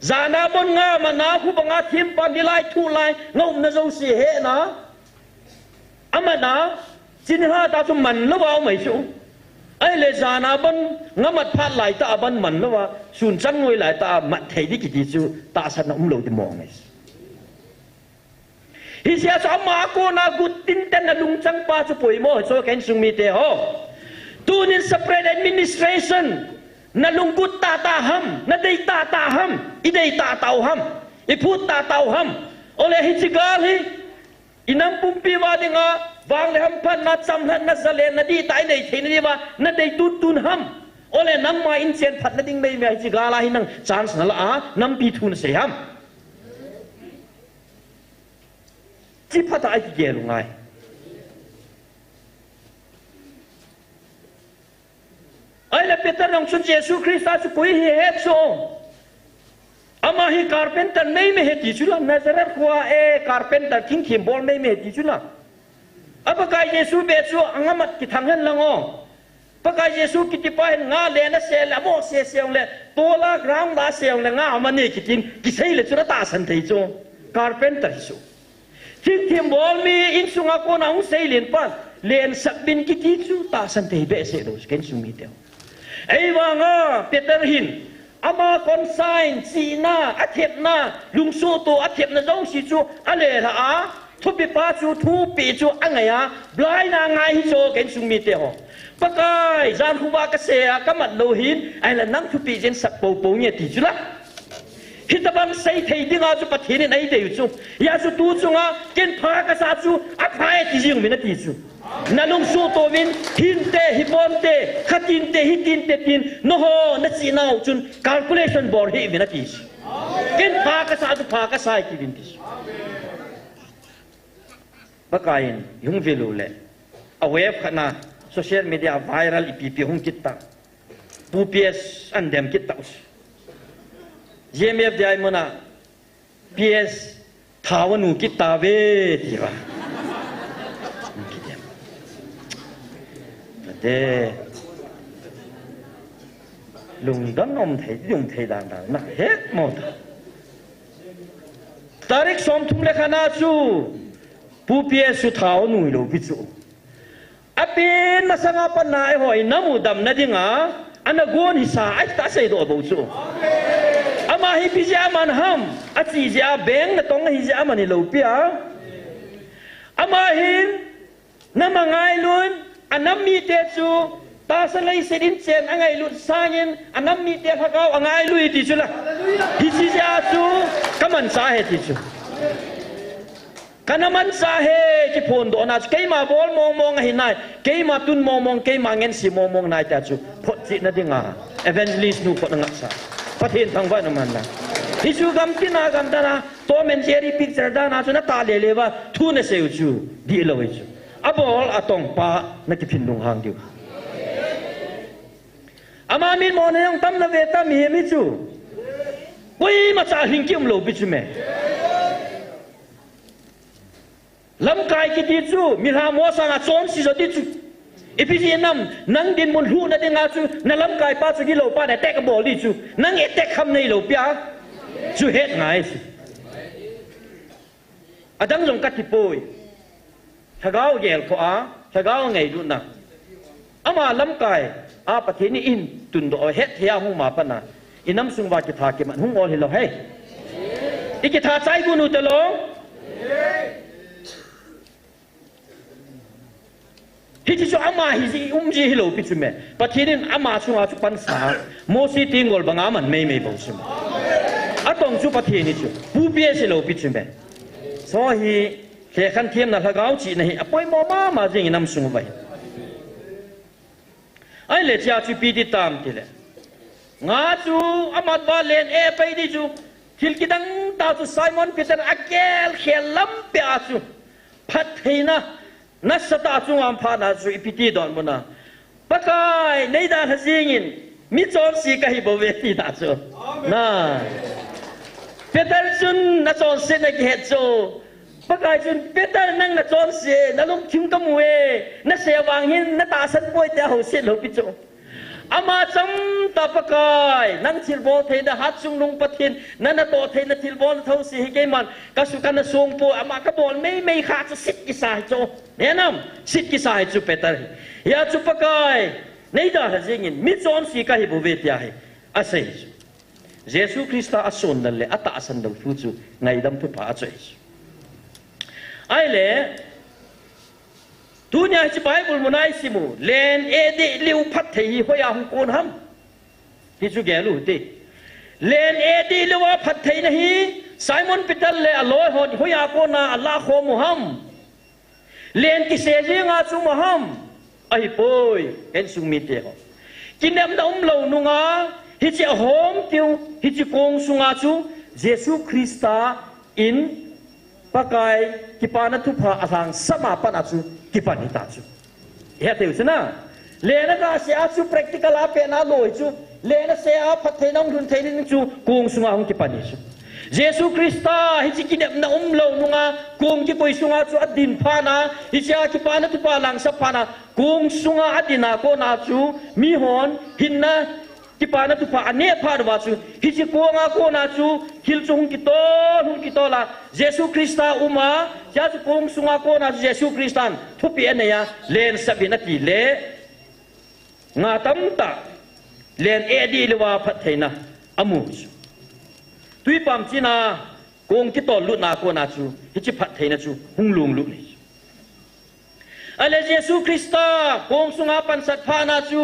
zana bon nga ma na khu ba nga thim pan di lai thu lai ngom na zo si he na amana chin ha ta chu man lo wa mai chu ai le zana bon nga mat phat lai ta ban man lo wa sun chang ngoi lai ta mat thei di ki ti chu ta san na lo ti mong mai hi sia sa ma ko na gut tin ten na lung chang pa chu poi mo so ken sung mi te ho tunin spread administration na lunggut ta ta ham na dei ta ta ham I dei ta tau ham I phut ta tau ham ole hi chigal hi inam pumpi wa dinga wang le ham phan na cham na zale na di tai nei thein ni wa na dei tun ham ole nam ma in chen phat na ding mei me chigala hi nang chance na la a nam pi thun se ham chi phata ai ki lu ngai ai la Peter nong sun Jesu Christa chu pui hi het so ama hi carpenter nei me he ti chu la Nazareth kwa e carpenter king khim bol nei me ti chu la apa kai Jesu be chu angamat ki thang hen lango pa kai Jesu ki ti pa hen nga le na se la mo se seong le tola ground la seong le nga ama ne ki tin ki sei le chu ta san thei chu carpenter chu king khim bol mi in sunga ko na ung sei len pa len sabin ki ti chu ta san thei be se do ken su mi te ai wanga Peter hin ama consign si na athep na lungsu to athep na zong si chu ale la a thu pi pa chu thu pi chu angaya blai na ngai hi cho ken sung mi te ho pakai jan khu ba ka se a kamat lo hin ai la nang thu pi jen sak po po nge ti chu la hitaban sei thei dinga chu pathin nei de chu ya chu tu chunga ken pha ka sa chu a phai ti jing mi na ti chu nalung su to win hin te hipon te khatin te hitin te tin no ho na chi nau chun calculation bor hi mi na ti ken pha ka sa chu pha ka sai ki win ti bakain yung velu le aware khana social media viral ipp hung kitta ps andem kitta gmf dai mona ps thawanu kitta ve ti ba de lung dang om thei lung thei dan dan na het mo tarik som thum le khana chu pu pie su thau nui lo bi chu apin na sanga pan na ai hoi namu dam na dinga anagon hi sa ai ta sei do bo chu ama hi pi ja man ham a chi ja beng na tong hi ja man ni lo pia ama hin na mangai lun anam mi te chu ta san lai sedin chen angai lut sangin anam mi te phakau angai lui ti chu la hi si ja chu kaman sa he ti chu kanaman sa he ki phon do na ke ma bol mong mong hi nai ke ma tun mong mong ke ma ngen si mong mong nai ta chu phot chi na dinga evangelist nu ko ngak sa pathin thang wa man na isu gam tina gam dana to men jeri picture dana chu na ta le le wa thu na se chu di lo we chu abol atong pa na ki phin lung hang diu ama min mo na yang tam na ve ta mi mi chu koi ma cha hing kim lo bi chu me lam kai ki ti chu mi ha mo sa nga chon si zo ti chu ipiji nam nang din mun hu na dinga chu na lam kai pa chu gi lo pa na tek bol di chu nang e tek kham nei lo pya chu het ngai chu adang jong kat ti poi thagao gel ko a thagao ngai du na ama lam kai a pathe ni in tun do het thia hu ma pa na inam sung wa ki tha ki man hung ol hi lo he iki tha chai gu nu te lo hi chi chu ama hi ji ji hi lo pi chu me pathirin ama chu nga chu pan sa mo si tingol banga man mei mei bo chu atong chu pathini chu pu pie si lo pi chu me so hi ke khan thiam na lagau chi na hi apoi mo ma jing nam sung bai ai le cha chu pi ti tam ti le nga chu amat ba len e pai di chu thil ki dang ta chu Simon Peter akel khelam pe a chu phatheina na sata chung am pha na chu ipiti don mona pakai nei da hajingin mi chon si ka hi bo ve ti da chu na Peter chun na chon se na ki het chu pakai chun Peter nang na chon se na lum thim ka muwe na se wang hin na ta san poi ta ho se lo pi chu ama cham ta pakai nang thil bo the da hat chung lung pathin na na to the na thil bon thau si hi ke man ka su kan na song po ama ka bol mei kha chu sit ki sai chu ne nam sit ki sai chu Peter ya chu pakai nei da ha jingin mi chon si ka hi bo ve tia hi a sei Jesus Christa ason na le ata asan dang fu chu ngai dam tu pa chu ai le dunia chi Bible munai simu len edi liu phat thei hoya hung kon ham ti chu ge lu ti len edi liu phat thei na hi Simon Peter le aloi hon hoya ko na Allah kho mu ham len ki se ji nga chu mu ham ai poi en sung mi te ho kinem da lo nu nga hi chi hom tiu hi chi kong sunga chu Jesus Christa in pakai kipana tu pha asang sama pana chu kipani ta chu ya te usna le na ka se a chu practical a pe na loi chu le na se a phathei nong dun thei ning chu kung sunga hong kipani chu Jesus Christa hi chi kinep na lo nunga kung ki poi sunga chu adin pha na hi cha kipana tu pa lang sa pha na kung sunga adina ko na chu mi hon hinna kipana tu pa ane pha wa chu hi chi ko nga ko na chu hil chung ki to la Jesus Christa uma ya chu kong sunga ko na Jesus Christan thu pi ane ya len sabina ti le nga tam ta len edi lewa phat theina amu tui pam china kong ki to lu na ko na chu hi chi phat theina chu hung lung lu ni ale Jesus Christa kong sunga pan sat pha na chu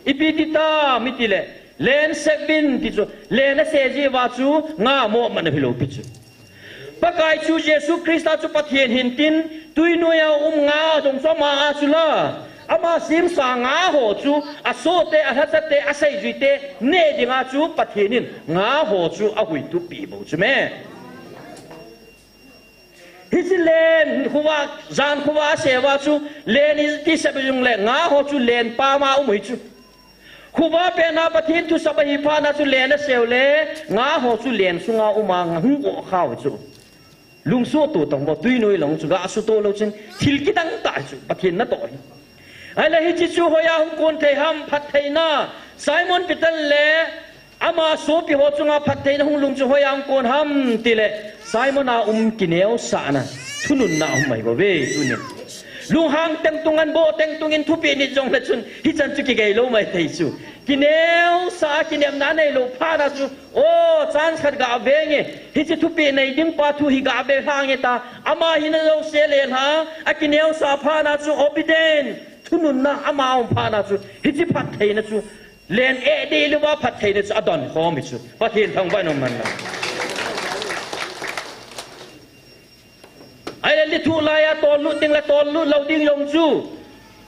ipitita mitile len sebin ti chu len se ji wa chu nga mo man hilo pi chu pakai chu Jesus Christa chu pathian hin tin tui noya nga dong so ma a chu la ama sim sa nga ho chu asote ahasate asai juite ne dinga chu pathianin nga ho chu a hui tu pi bo chu me hisilen huwa zan huwa sewa chu len is ti sabjung le nga ho chu len pa ma umui chu huwa pe na pathin tu sabahi pha na chu len na seule nga ho chu len sunga uma hung ko khaw chu lung so tu tong bo tui noi long chu ga su to lo chen thil ki dang ta chu pathin na to ai la hi chi chu hoya hung kon thei ham phat thei na Simon Peter le ama so pi ho chunga phat thei na hung lung chu hoya hung kon ham ti le Simon a kineo sa na thunun na mai bo ve tu ni lung hang teng tungan bo teng tungin thu pi ni jong la chun hi chan chu ki gai lo mai thei chu kineo sa kinem na nei lo pha na chu o chan khat ga ve nge hi chi thu pi nei ding pa thu hi ga ve hang e ta ama hi na lo se len ha a kineo sa pha na chu obedient thunun na ama om pha na chu hi chi phat thei na chu len e de lu wa phat thei na chu adon kho mi chu pathin thang ba no man na ai le thu la ya tol lu ting la tol lu lo ding yong chu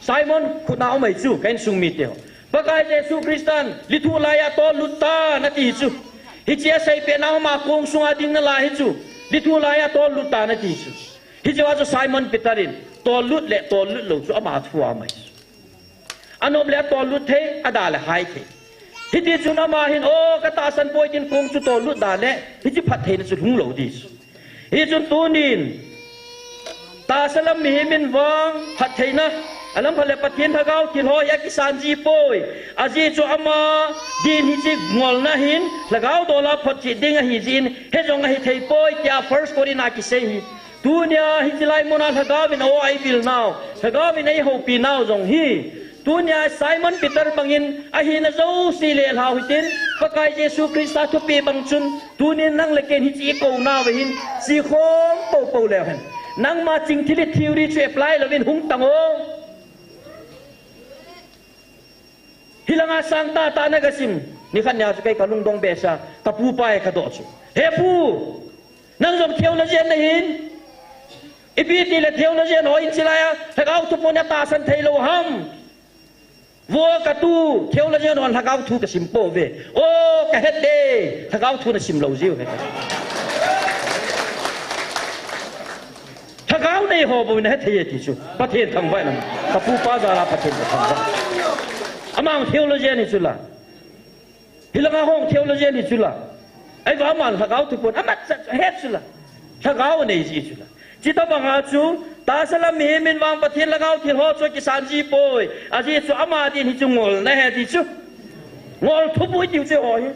Simon khuna o mai chu kain sung mi te pakai Yesus Kristan litu laya to luta na ti chu hi chia sai pe na ma kong sunga ding na la hi chu litu laya to luta na ti chu hi jawa cho Simon Peterin to lut lo chu ama thua mai anom le to lut the ada le hai the hi ti chu na ma hin o ka ta san poi tin kong chu to lut da le hi chi phat the na chu hung lo di hi chu tu nin ta salam mi min wang phat the na alam phale pathin thagau til ho ya kisan ji poi aji chu ama din hi chi ngol na hin lagau dola phat chi ding hi jin he jong hi thei poi kya first korina ki sei hi tunia hi jilai mona thagau in o I will now thagau in ai ho pi now jong hi tunia Simon Peter bangin a hi na zo si le hau hitin pakai Jesu Krista thu pi bang chun tunin nang le ken hi chi ko na we hin si khom po le hen nang ma ching thili theory chu apply lovin hung tango hilanga santa ta na gasim ni khan ya kai kalung dong besa kapu pai ka do chu he pu nang jom theu na jen na hin ipi ti le theu na jen ho in chilaya thagau tu pona ta san thei lo ham wo ka tu theu na jen on thagau tu ka sim po ve o ka het de thagau tu na sim lo jiu he thagau nei ho bo na het thei ti chu pathen thang vai nam kapu pa ga la pathen thang vai amang theology ni chula hilanga hong theology ni chula ai wa man thagau tu pon amat het chula thagau nei ji chula chita banga chu ta sala mi min wang pathin lagau thil ho cho kisan ji poi aji chu ama din hi chu ngol na he ti chu ngol thu pui tiu che ho hi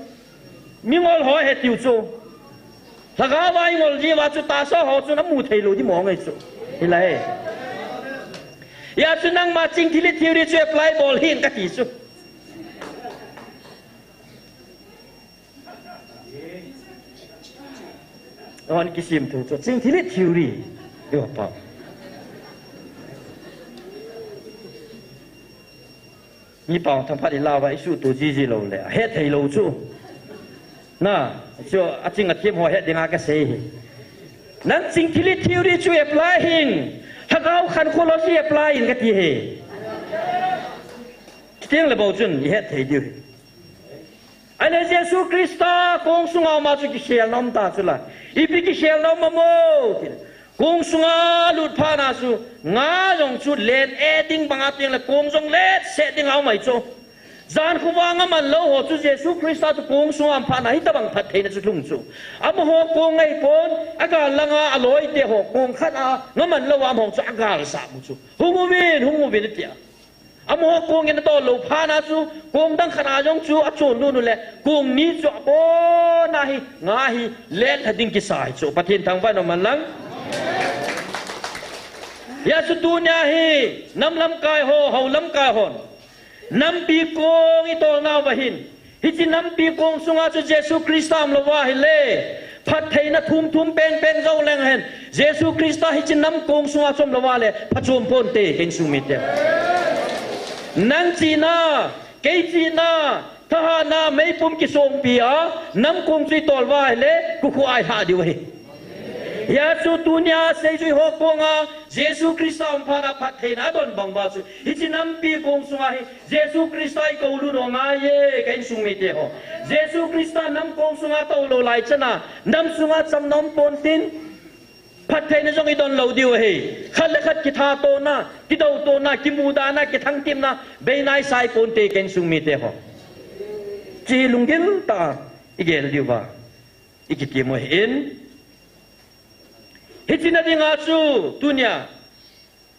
mi ngol ho he tiu chu thagau vai ngol ji wa chu ta so ho chu na mu thei lo di mo ngai chu hilai ya chu nang ma ching thili theory chu apply bol hin ka ti chu on kisim tu chu ching thili theory yo pa ni pa thang pha di la wa isu tu ji ji lo le he thei lo chu na chu a ching a thiam ho he dinga ka sei nang ching thili theory chu apply hin thagau khan kholosi apply in ka ti he tiang le bo chun ye thei diu ane Jesu Krista kong sunga ma chu ki shel nom ta chu la ipi ki shel nom mo kong sunga lut pha na su nga jong chu len e ding banga tiang le kong jong let se ding au mai chu zan khu wanga man lo ho chu Jesu Krista tu kong sunga pha na hi ta bang phat thei na chu thung chu am ho kong ngai pon aga langa aloi te ho kong khat a ngaman lo am hong chu aga sa mu chu hungu bin tia am ho kong in to lo pha na chu kong dang khana jong chu a chon nu le kong ni chu bo na hi nga hi let hading ki sai chu pathin thang va no man lang ya su tu nya hi nam lam kai ho lam kai hon nam pi kong i to na wa hin hi chi nam pi kong sunga chu Jesu Krista am lo wa hi le phat thei na thum pen zo leng hen Jesu Krista hi chi nam kong sunga chom lo wa le phachom pon te ken su mi te nang chi na ke chi na tha na mei pum ki song pi a nam kong chi tol wa le ku khu ai ha di we ya chu tunia sei ju ho konga Jesu Krista am phara phat thei na don bang ba chu hi chi nam pi kong sunga hi Jesu Krista I ko lu no nga ye ken sung mi te ho Jesu Krista nam kong sunga to lo lai chana nam sunga cham nom pon tin phat thei na jong I don lo diu he khat le khat ki tha to na ki do to na ki mu da na ki thang tim na be nai sai pon te ken sung mi te ho chi lungil ta igel diu ba ikiti mo hin hichi na dinga chu tunia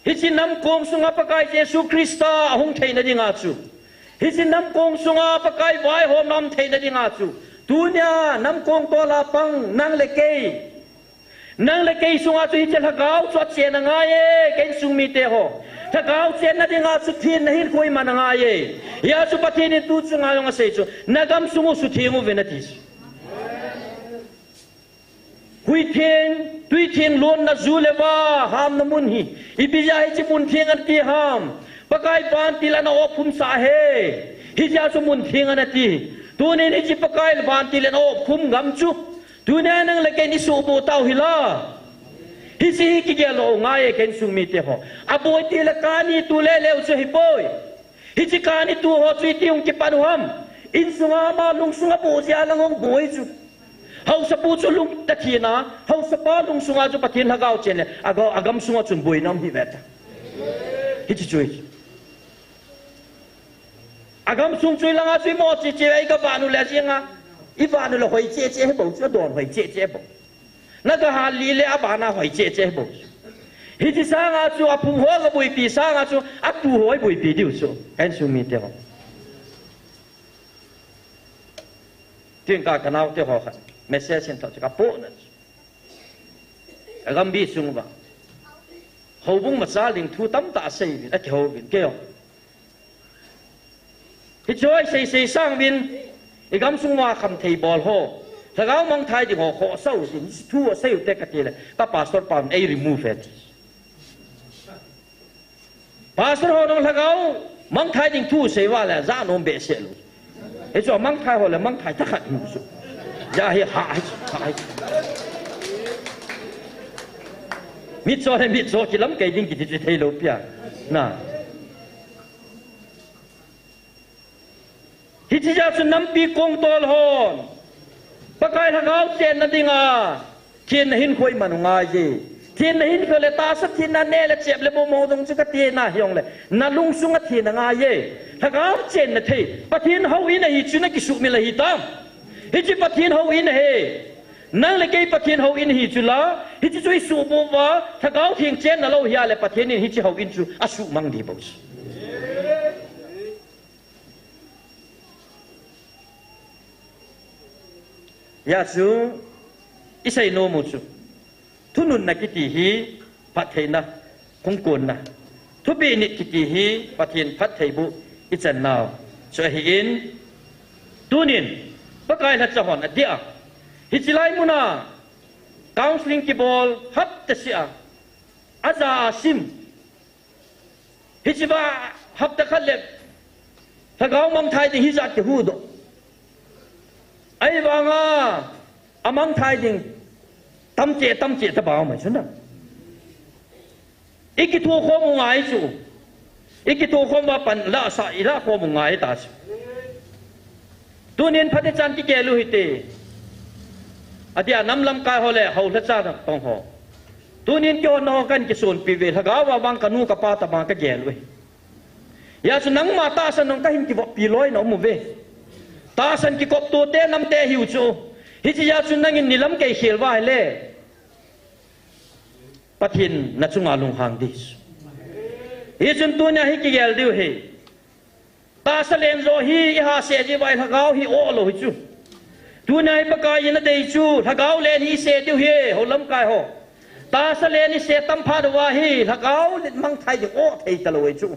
hichi nam kong sunga pakai Jesu Krista hong thei na dinga chu hichi nam kong sunga pakai vai hom nam thei na dinga chu tunia nam kong to la pang nang le kei sunga chu hichi hagau chu chen nga ye ken sung mi te ho thagau chen na dinga chu thin na hin khoi man nga ye ya chu pathin tu chu nga yong sei chu nagam sungu su thingu venati hui thiên luôn na zu le ba ham na mun hi ibija hi chi mun thiang an ti ham pakai ban ti la na o phum sa he hi ja chu mun thiang an ti tu ne ni chi pakai ban ti le na o phum gam chu tu ne nang le ke ni su bo tau hi la hi si ki ge lo nga ye ken sung mi te ho aboi ti la ka ni tu le le chu hi poi hi chi ka ni tu ho chui tiung ki panuam in sunga ma lung sunga pu sia langong boi chu hau sa pu chu lung ta thina hau sa pa lung sunga chu pathin hagau chen le agam sunga chun boi nam hi vet hi chi chui agam sung chui langa chui mo chi chi ai ka vanu le singa i vanu lo hoi che che bo chu don hoi che che bo na ka ha li le abana hoi che che bo hi chi sa nga chu apum ho ga boi pi sa nga chu atu hoi boi pi diu chu hen su mi te ho tin ka kanau te ho kha message sen to ka po na agam bi sung ba ho bung ma sa ling thu tam ta sei a ke ho bin ke ho hi choi sei sang bin i gam sung wa kham thei bol ho thagao mang thai di ho kho sau sin thu sei te ka ti le ta pastor pam ei remove it pastor ho nong thagao mang thai ding thu sei wa la za nom be se lu hi cho mang thai ho le mang thai ta khat mu su ya hi ha mi cho ki lam kai ding ki ti thei lo pia na hi chi ja sun nam pi kong tol hon pakai thagao chen na dinga thiên na hin khoi manu nga ye thiên na hin khole ta sa thiên na ne le chep le bo mo dong chu ka ti na hiong le na lung sung a thiên na nga ye thagao chen na thei pathin ho in hi chu na ki su mi la hi tam hi chi pathin ho in he nang le kei pathin ho in hi chu la hi chi chui su bo wa thagao thieng chen na lo hia le pathin in hi chi ho in chu a su mang di bo ya chu isai no mu chu thunun na kiti hi patheina kongkon na thubi ni kiti hi pathin phathei bu ichan naw so hi in tunin pakai la chahon adia hi chilai muna counseling ki bol hap ta sia aza sim hi chiba hap ta khalle thagau mang thai hi za ki hu do ai wanga amang thai ding tam che ta bao mai chuna iki thu kho mu ngai chu iki thu kho ma pan la sa ira kho mu ngai ta chu tunin phate chan ki ke lu hi te adia nam lam kai hole ho la cha tong ho tunin kyo no kan ki sun pi ve thaga wa wang kanu ka pa ta ma ka ge lu ya chu nang ma ta san nong ka hin ki bo pi loi no mu ve ta san ki kop tu te nam te hiu chu hi chi ya chu nangin nilam ke khel wa le pathin na chunga lung hang dis hi chun tu nya hi ki gel diu he ta sa len zo hi ha se ji bai thagao hi o lo hi chu tu nya hi paka yin dei chu thagao len hi se diu he ho lam kai ho ta sa len hi se tam pha wa hi thagao mang thai ji o thei ta lo hi chu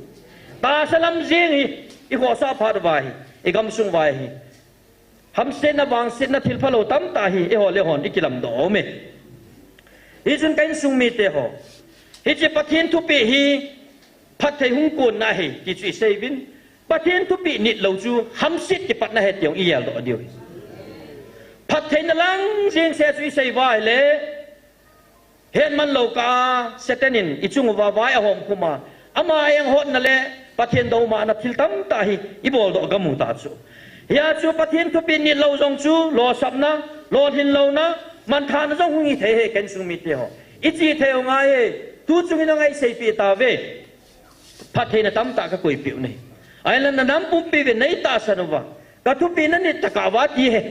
ta sa lam jing hi i ho sa pha wa hi i gam sung wa hi ham se na wang se na thil phalo tam ta hi e ho le hon ikilam do me hi chun kain sung mi te ho hi che pathin thu pi hi phat thei hung kun na hi ki chui sei vin pathin thu pi nit lo chu ham sit ki pat na he tiong i yal do dio phat thei na lang jing se chui sei vai le hen man lo ka setenin i chung wa vai a hom kuma ama yang hot na le pathin do ma na thil tam ta hi i bol do ga mu ta chu ya chu pathin thu pi nit lo jong chu lo sap na lo hin lo na man than jong hungi the he ken sung mi te ho i chi theo nga ye tu chung hi ngai sei pi ta ve pathe na tam ta ka koi piu nei ai lan na nam pu pi ve nei ta san wa ka thu pi na ni ta ka wa ti he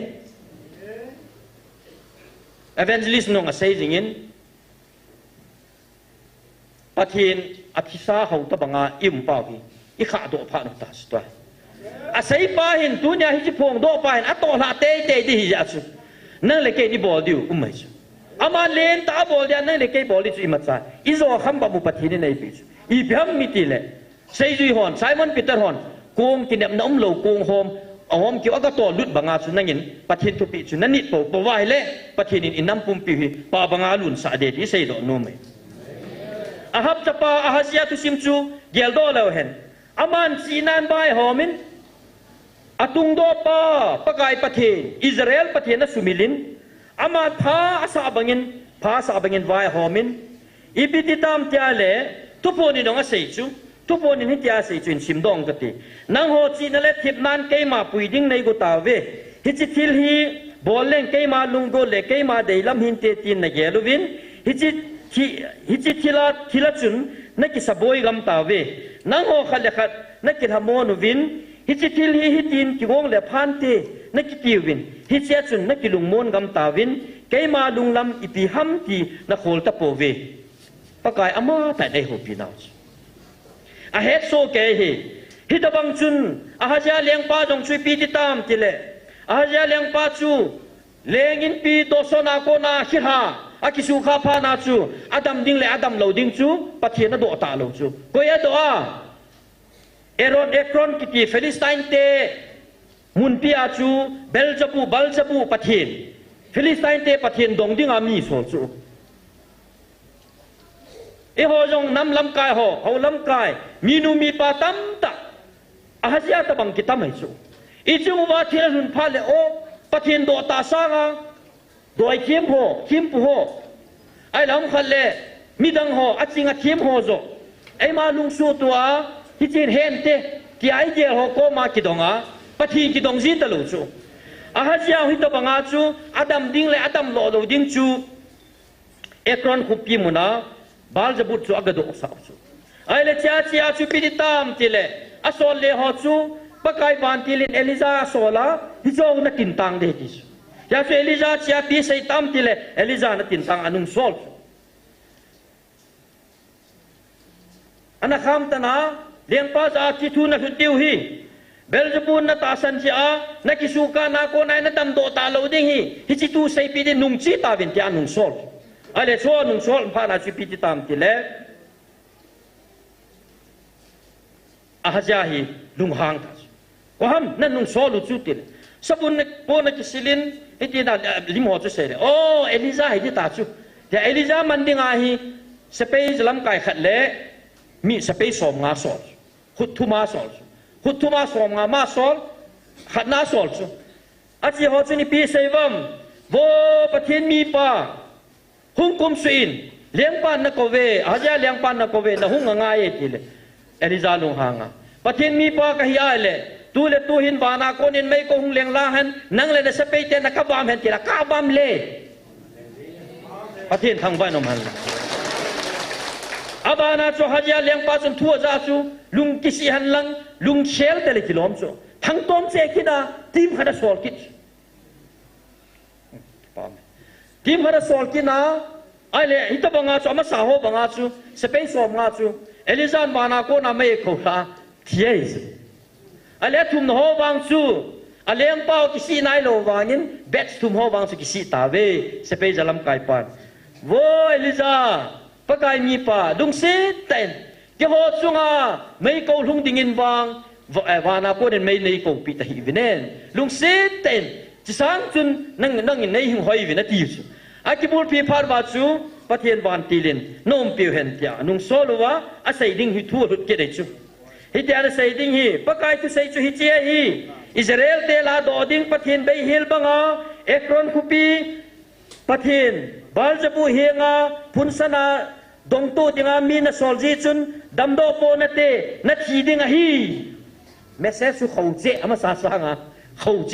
evangelist no nga sei jing in pathin athisa ho ta banga im pa bi i kha do pha no ta sto a sei pa hin tu nya hi chi phong do pa hin a to la te di hi ya chu nang le ke ni bol diu mai chu ama len ta bol dia nang le ke bol chu i ma cha i zo kham ba mu pathin nei pi chu i byam mi ti le sei jui hon Simon Peter hon kong ki nem nom lo kong hom ahom ki aga to lut banga chu nangin pathin tu pi chu nani po po wai le pathin in nam pum pi hi pa banga lun sa de ti sei do no me ahap chapa ahasia tu sim chu gel do lo hen aman sinan bai homin atung do pa pakai pathin Israel pathin na sumilin ama pha asa bangin vai homin ibiti tam tia le tu po ni nong sei chu ทุกคนนี่ที่อาศัยจุนสิมดองกันตีนังโฮจีนั่นแหละทิพนันเกมาปุยดิ้งในกุตาเวฮิจิทิลฮีบอลเล่นเกมาลุงโกเล่เกมาเดลัมหินเตตินในเยลูวินฮิจิทิลาจุนนักกิสบอยกำตาเวนังโฮขัดเล็กนักกิทามอนุวินฮิจิทิลฮีฮิตินกิวงเล่พันเตนักกิติวินฮิจิจุนนักกิลุงมอนกำตาวินเกมาลุงลำอิปิฮัมตีนักโฮลตะโปเวปากายอามาแต่ได้หูปีนาวอาเฮโซเกฮีฮิตบังจุนอาฮาจาเลียงป้าจงช่วยปีติตามติเลอาฮาจาเลียงป้าจูเลียงอินปีโตโซนาโกนาฮิฮาอากิสุขาพานาจูอาดัมดิ้งเลอาดัมเหลาดิ้งจูปะเทียนโดตาเหลาจูก็ยาโดอาเอรอนเอครอนกิติเฟลิสไตน์เตมุนปีอาจูเบลจับูบัลจับูปะเทียนเฟลิสไตน์เตปะเทียนดงดิ้งอามีโซจูเอโฮจงนำลำกายห่อเอาลำกายมีนูมีปาตัมตะอาฮะเจียตะบังกิตาไม่จูอีจูว่าที่เราหุนพาเลโอปะเทียนโดตาสางาโดยเขียมปูห่อไอ้ลำคันเลมีดังห่ออัจจิงอัจเขียมห่อโจไอ้มาลุงสู้ตัวที่จีนเห็นเตที่ไอเดียห่อก็มากิดงาปะเทียนกิดงจีนตะลุจูอาฮะเจียหิตบังอาจูอาดัมดิ้งเลอาดัมโลโลดิ้งจูเอกรอนขุบปีมุนาบาลจะบุตรจูอักดุกสาวจูไอ้เลเชียจูปิดิตามติเลอสโซเลหอจูปะกายบานติลินเอลิซาโซลาฮิโจนักตินตังเดติจูยาจูเอลิซาเชียปีใส่ตามติเลเอลิซานักตินตังอนุงโซลอันนั้นคำตนาเลี้ยงป้าจะคิดทุนนักติวฮีเบลจะบุญนักตาสันเชียนักกิสุกานักโกนายนักดำโดตาโลดิ้งฮีฮิจิตูใส่ปีดินุงชีตาวินติอนุงโซลอะไรชัวนุ่งโซลพานาจูปิติตามติเลอาฮะจาฮีลุงหางทัชก็ฮัมนั่นนุ่งโซลุจูติเลสบุนโกนักสิลินอิตินาลิมอจูเซเลโอเอลิซาฮิติตาจูแต่เอลิซามันดิงอาฮีสเปย์จะลำกายขัดเลมีสเปย์สอมงาโซลหุดทุมาโซลหุดทุมาสอมงามาโซลขัดนาโซลจูอาจีฮอจูนิปีเซวัมโวปะเทนมีปาหุ่งกุมสุอินเลี้ยงปานนักเวอาจจะเลี้ยงปานนักเวนะหุ่งง่ายทีเลยเอลิซาลุงหางอ่ะปะทินมีปากะฮิอาเลตูหินบานาโกนินไม่ก็หุ่งเลี้ยงลาหันนั่งเลยนะสเปย์เตนักบามเห็นทีละกาบามเล่ปะทินทางบ้านนมันอาบานาจูฮะจะเลี้ยงปาจนทั่วจ้าจูลุงกิสิหันลังลุงเชลเตลิกิลอมจูทั้งต้นเจคิดาทีมขนาดสอลกิจทีมฮาร์ดสอลกินาไอเล่ฮิตบังอาจูอามาสาโฮบังอาจูสเปย์สอมอาจูเอลิซานบานาโกนาไม่เข้าตาเทียสไอเล่ทุ่มโฮบังจูไอเล่ยังเป้ากิสินายโลวางินเบสทุ่มโฮบังจูกิสิตาเวสเปย์จะลำไก่ปันโวเอลิซาปะไก่มีป่าดุงเซเต็นกี่หัวจุงอาไม่เข้าลุงดิ่งินวางวานาโกนไม่ในเข้าปีตาฮิวินเนนลุงเซเต็นจะสร้างจนนั่งในหิ้งหอยวินาทีจูอากิบุลพีพาร์บาจูปะเทียนบานตีลินน้องพิวเห็นที่นุ่งโซลวะอาศัยดิ่งหิทั่วทุกเกเรจูฮิตอาศัยดิ่งหิปะกายตุใส่จูฮิเจียฮีอิสราเอลเตลาดอดิ่งปะเทียนใบฮิลบังอาเอกรอนคุปีปะเทียนบาลจะปูเฮียงอาพุนสนาดงตูติงามีนาโซลจีจุนดัมโดโปนเตนัดฮีดิ่งอาฮีเมสเซสุเขาเจอามาสาสางาเขาเจ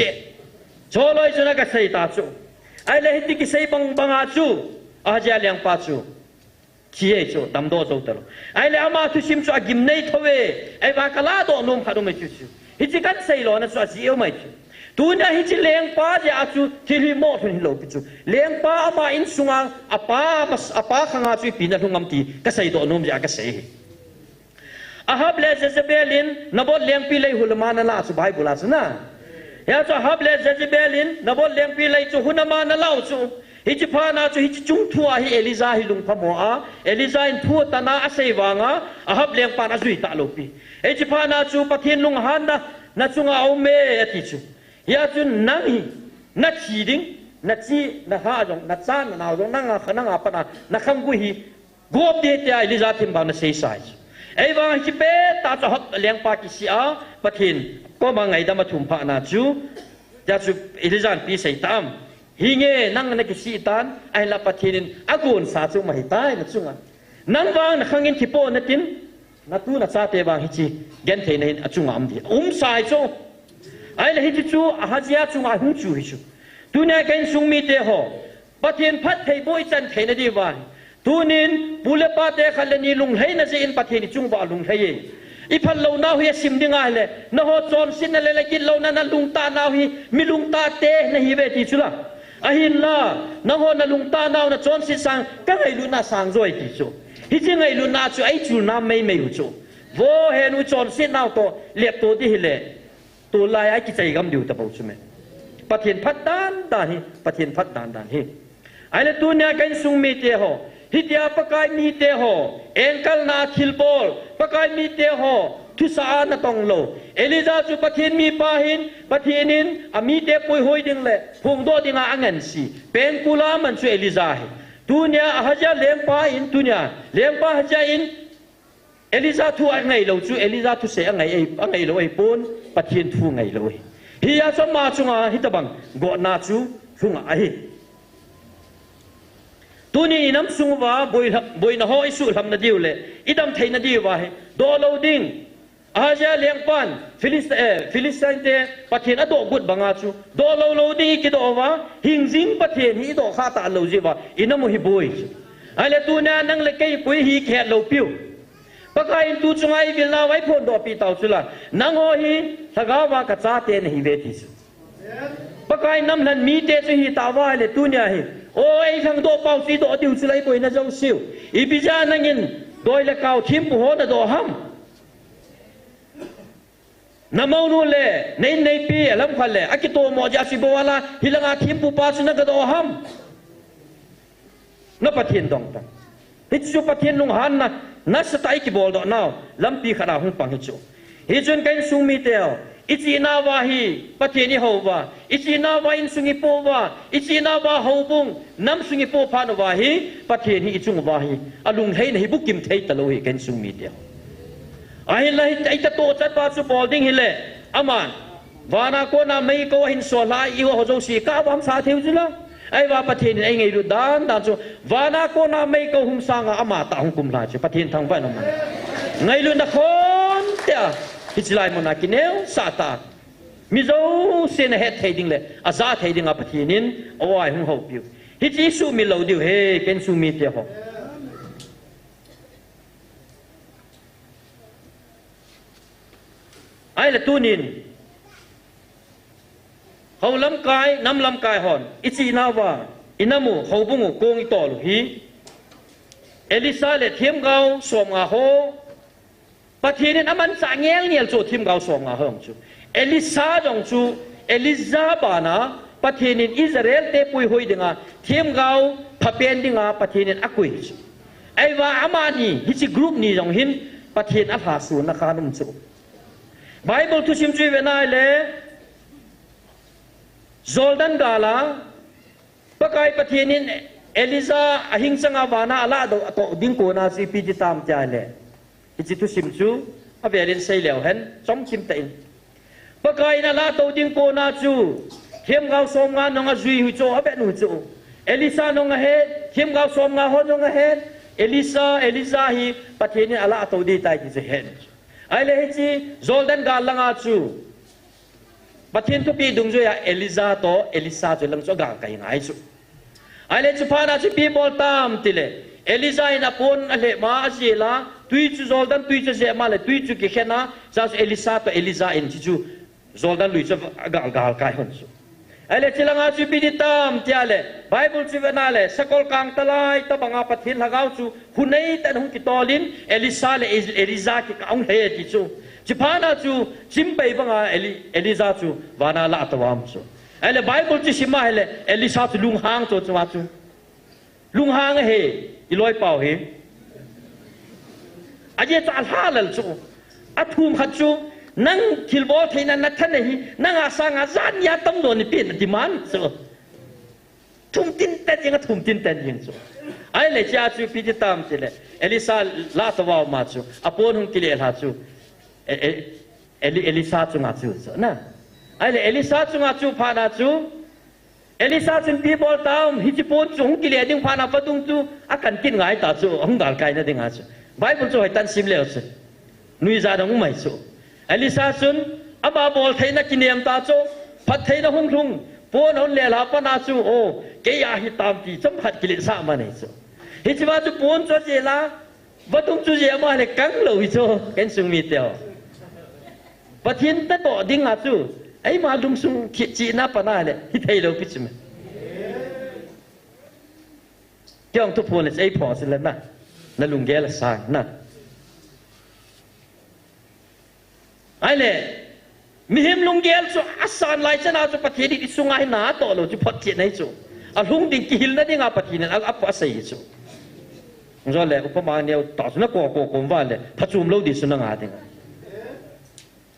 โจลอยจุนักใส่ตาจูไอ้เล่หิติกิใส่บังอาจูอาจจะเลี้ยงป้าจูที่จูดำโดจูตลอดไอ้เล่อามาทุชิมจูอากิมเนยทเวไอ้บากลาโดนุ่มขาดูไม่จูฮิจิกันใส่หล่อนะจูอาจีเอวไม่จูตัวนี้ฮิจิเลี้ยงป้าจะอาจูที่ริโมทุนฮิโลปิจูเลี้ยงป้าอามาอินสุงอาป้าข้างอาจูปีนัดหุ่งอัมตีก็ใส่โดนุ่มจะก็ใส่อาฮับเลเซเบลินนับเลี้ยงปีเลยหุลมานาลาสุบายบุลาสนะยาจูฮับเลเซเบลินนับเลี้ยงปีเลยจูหุนมานาลาจูฮิจิพานาจูฮิจิจุงทัวฮิเอลิซาฮิลุงพโมอาเอลิซาอินทัวตานาอาศัยวางาอาฮับเลี้ยงปานาจุยตาโลปีฮิจิพานาจูปะเทียนลุงฮันนะจูงาเอาเมอติจูยาจูนังฮินัดชีดิงนัดชีนัดฮาจงนัดซานนัดจงนังขนังอาปนานักขังกุฮีกอบเดียตเอลิซาทิมบานาเซไซไอ้บางฮิเปตาจูฮับเลี้ยงปากิซิอาปะเทียนก็บางไงดามาทุมพานาจูยาจูเอลิซาปีเซตามฮิเงนั่งในกิสิตันไอ้ละปะเทียนอากูนสาจุมาหิตายนะจุงนังวางนักขังอินทิโปนัดติน na tu na cha te bang hi chi gen the nei achunga am di sai cho ai le hi chu a hajia chunga hu chu hi chu tu ne kan sung mi te ho pathian phat thei boi chan thei na di wa tu nin pule pa te khalani lung hei na je in pathian chung ba lung hei i phan lo na hu sim dinga le na ho chon sin na le kin lo na lung ta na hi mi lung ta te na hi ve ti chula ahin la na ho na lung ta na chon sin sang ka ngai lu na sang zoi ti chu hi chi ngai lu na chu ai chu na mei mei hu chu wo he nu chon sin na to lep to di hi le to lai ai ki chai gam diu ta pau chu me pathian phat dan da hi pathian phat dan dan hi ai le tu nya kan sung mi te ho hitia pakai mi te ho engkal na thilpol pakai mi te ho thu sa na tong lo eliza chu pathian mi pa hin pathianin ami te poi hoi ding le phung do dinga angan si pen kula man chu eliza hi tunya haja lem pa in tunya lem pa haja in eliza thu angai lo chu eliza thu se angai lo ai pon pathian thu ngai lo hi ya so ma chunga hitabang go na chu thunga ai tuni inam sungwa boi na ho isu lam na diu le idam thei na diu wa he do loading aja lengpan Philistine te pathian ado gut banga chu do loading ki do wa hingjing pathian hi do kha ta lo ji wa inam hi boi ale tu na nang le kai pui hi khe lo piu pakai tu chungai vil na wai phon do pi tau chula nang ho hi thaga wa ka cha te na hi ve ti chu pakai nam lan mi te chu hi ta wa le tu nya hi ôi thằng đồ bao xí đồ điều lấy bồi nó dâu siêu ý bây giờ nó nhìn đôi là cao thiêm bùa là đồ hâm nằm mau luôn lệ nên này pi lắm khoan lệ cái tô mò giá xí bùa là hi là thiêm bùa ba xí nó cái đồ hâm nó phát hiện đồng ta hít chú phát hiện lung han na nó sẽ tay cái bồ đó nào lắm pi khả năng không bằng hít chú hít chú cái sung mi teo ichina wa hi pathiani ho wa ichina wa in sungi po wa ichina wa ho bung nam sungi po phan wa hi pathiani ichung wa hi alung hei na hi bukim thei talo hi ken sung mi dia ai lai ai ta to chat pa su bolding hi le aman wana ko na mai ko hin so lai i ho zo si ka bam sa theu jula ai wa pathiani ai ngai lu dan dan chu wana ko na mai ko hum sanga ama ta hum kum la chu pathian thang wa no man ngai lu na khon tia Hijlai mona kineu sata mizo sen het thading le aza thading a pathinin awai hung ho piu hiji su mi lo diu he ken su mi te ho ai la tunin ho lam kai nam lam kai hon ichi na wa inamu ho bungu kong i tol hi elisa le thiam gao som nga ho pathianin aman sa ngel niel chu thim gao som nga hong chu elisa dong chu eliza bana pathianin israel te pui hoi dinga thim gao phapen dinga pathianin akui chu aiwa amani hi chi group ni jong hin pathian a pha su na khanum chu bible tu sim chui venai le Jordan gala pakai pathianin eliza ahing sanga bana ala do to ding ko na si pi tam cha le ichi tu sim chu a verin sei leo hen chom chim ta in pakai na la to ding ko na chu thiam gao som nga no nga zui hu cho a be nu chu elisa no nga he thiam gao som nga ho no nga he elisa hi pathianin ala to di tai ki je hen ai le hi chi Jordan gal langa chu pathian tu pi dung jo ya elisa to elisa chu lang cho ga kai ngai chu ai le chu pha na chu pi bol tam ti le elisa in apon ale ma azela tui chu Jordan tui chu je ma le tui chu ki khena sa elisa to elisa in chu Jordan lui chu gal gal kai hon chu ai le chilanga chu pi di tam tia le bible chu na le sakol kang talai ta banga pathin lagau chu hunei tan hung ki tolin elisa le elisa ki kaung he ti chu chipana chu chimpei banga elisa chu wana la atawam chu ai le bible chu sima hele elisa chu lung hang chu chu lung hang he iloi pau he aje cha halal chu athum khat chu nang khilbo theina na than hi nang asanga zan ya tam do ni pin diman chu thum tin ta jing thum tin ta jing chu ai le cha chu pi tam ti le elisa la tawa ma chu apon hung ti le ha chu elisa chu nga chu na ai le elisa chu nga chu pha na chu elisa chun pi bol tam hi chi pon chung ki le ding pha na pa dung chu akan kin ngai ta chu hong dal kai na ding ha chu bible chu hai tan sim le chu นุยจาดงไม่สู้เอลิซาซุนอาบาบอลไทยนักกินเนียมตาโจพัดไทยนักหุ่งทุ่งปนหนเลลาปนาจูโอเกียาฮิตามตีสัมผัสกิเลสามันไอ้สู้ฮิจิวาจูปนจูเจลาวัตุมจูเจมาเลยกังโลวิโจเกันซุงมีเตียวปะทินตะโตดิ้งอาจูไอ้มาดุมซุงขีจีน่าปนาเลยฮิตไทยเราพิจิมเกี่ยงทุกคนเลยไอ้พอสิแล้วนะนั่นลุงแกละสางนะไอ้เลยมีหิมลุงเกลสุอาสานไล่ชนะสุปฏิทินสุงไงหนาโตโลจุพัดเจนให้สุอาลุงดิ่งกิลนั่นดิ่งอาปฏิทินอาอัปอาศัยสุงอเลยอุปมาเนี่ยต่อสุนัขโกโกมว่าเลยพัดจุมโลดิสุนัขอาดิ่ง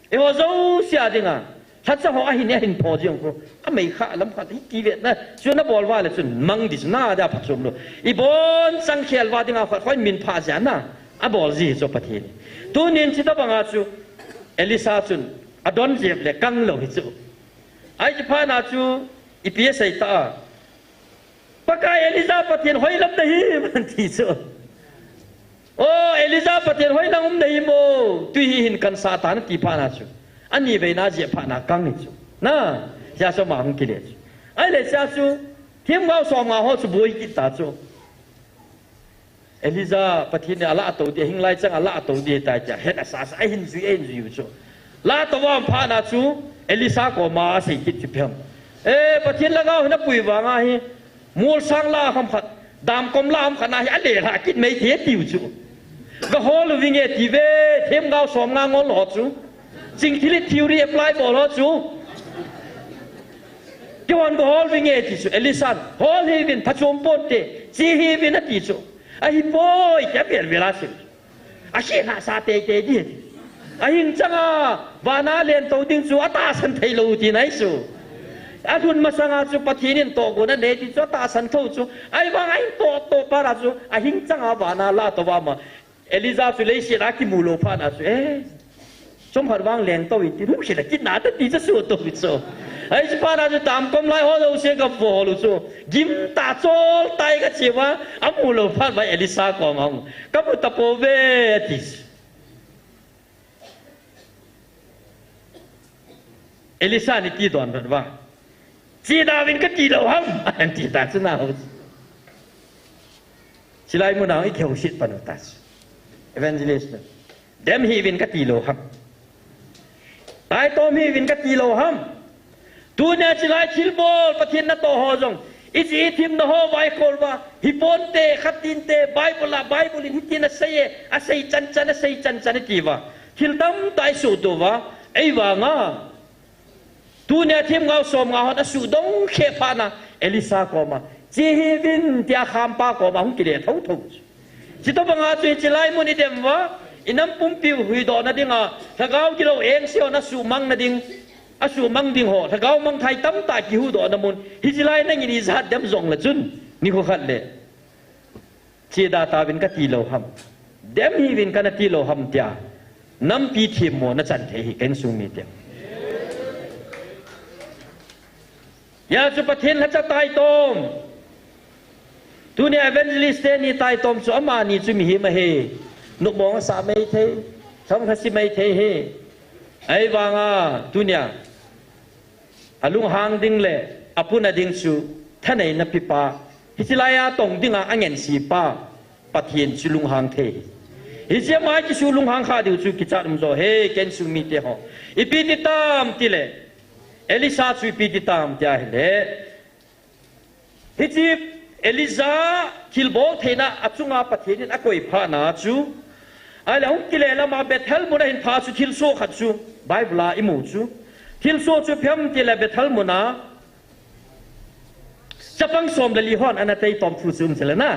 เอวจะเสียดิ่งอ่ะถ้าจะหัวหินเนี่ยหินพอจีงกูก็ไม่ขาดลำขาดที่กีเวทนะส่วนนักบอลว่าเลยส่วนมังดิสน่าจะพัดจุมโลอีบอลสังเกตว่าดิ่งอ่ะค่อยมินพาจานะอ่ะบอลจีสุปฏิทินตัวนี้ที่ต้องบังอาจูเอลิซาซุนอดอนเจ็บเลยกังโลหิจูไอ้ที่พานาจูอีพีเอสไอตาปากายเอลิซาปะเทียนหอยลำได้มันที่จูโอ้เอลิซาปะเทียนหอยลำได้โมตุยหินกันซาตานที่พานาจูอันนี้เวน่าเจ็บพานากังนิจูน่ะจะสมาหงกิเลสไอ้เลยจะจูเทียมเราสมาหัวจูบวยกิตาจูเอลิซาปะเทียนอัลลาตัวเดียหิงไล่จังอัลลาตัวเดียตายจะเฮ็ดอาสาไอ้หินจุยจูลาตัวว่าพานาจูเอลิซาก็มาสิกิจเพียงปะเทียนละก้าวนับปุยวางไงมูลสังลาคำพัดดามกมลามขนาดอันเดรากิจไม่เทียติวจูก็ฮอลวิ่งเอทีเวเทียมก้าวสมงางอหลอจูจริงที่ลิทิวรีปลายบอลจูที่วันก็ฮอลวิ่งเอทีจูเอลิซาฮอลฮีวินพัชมปนเตจีฮีวินนัติจูไอ้บอยจะเปลี่ยนเวลาสิอาชีพหาซาเตเตดีไอ้หิงจังอ่ะวานาเลียนโตดิ้งจูอัตาสันเทโลที่ไหนจูอาทุนมาสังอาจูปะทีนินโตกุนันเดติจูตาสันโตจูไอ้บางไอ้โตปาราจูไอ้หิงจังอ่ะวานาลาตัวมาเอลิซาจูเลยเสียรักิมูโลพานาจูสมผัดวางเลียนโตอีที่รู้เสียกินหนาแต่ตีจะสู้โตวิโซไอ้สิพานาจูตามกำไลหัวเราเสียกับฟอลูจูยิ้มตาโจไตก็เชื่อว่าอามูโลพาไปเอลิซาก็มองกับตะโปเวติสเอลิซานี่ตีดอนแบบว่าจีดาวินก็ตีเราห้ามอันตีตาชนะเขาสิไลมุนเอาอีกเขียวชิดปนุตัสเอเวนเจลิสต์เดมฮีวินก็ตีเราห้ามตายโตมฮีวินก็ตีเราห้ามตัวเนี่ยสิไลชิลบอลปะเทียนนัตโตฮอจงอิจิทิมนะฮอไวโคลว่าฮิปอนเตขัดตินเตไบเบิลไบเบิลินฮิตินะเซย์อาศัยจันจันอาศัยจันจันตีว่าทิลตัมตายสุดตัวว่าไอ้ว่างาตัวเนี่ยทีมเราสมงาหัดสุดงเขปานะเอลิซาก็มาจีฮิวินที่อาคามปาก็มาหุ่นกิเลสทั้งจิตบังอาจจะไล่มุนิเดมว่าอินัมปุ่มปิวหุยดอนะดิ่งอ่ะถ้าเขาที่เราเองเสียวนะสูมังนะดิ่งอาสูมังดิ่งหัวถ้าเขามังไทยตั้มตากิหุดอนะมุนฮิจิไลนั่งยินอิซัดเดมซองละจุนนี่เขาขัดเลยเจดาตาวินก็ตีโลหัมเดมฮิวินก็นาตีโลหัมเตียน้ำปีทีมโมนะจันเทหิกันสูมีเตียยาสุปทินและจะตายตมตัวเนี่ยเวนลิสเตนี่ตายตมสมานี่จุมีหิมะเฮนุกมองสาไม่เทสมคัสิไม่เทเฮไอ้วางอ่ะตัวเนี่ยอลุงหางดิ่งเล่อปุณดิ่งสูท่านไหนนับพิปาฮิจิลายาตงดิ่งอ่ะอันเงินสีป้าปะเทียนสุลุงหางเทฮิจิมาจิสุลุงหางข้าดิวสุกิจารมโซเฮเกนสุมีเตหออีปีติตามติเลเอลิซาสุปีติตามที่อะไรฮิจิเอลิซาคิลโบเทน่าอัจฉริยะปะเทนินอากอยพานาจูอะไรหุ่นกิเลสละมาเบทเฮลมุนาหินพาสุทิลโซขัดจูไบเบิลอิมูจูทิลโซจูเพียมกิเลสเบทเฮลมุนาจะปังสมละลีฮอนอันนั้นเตยตอมฟูซึมเสร็จนะ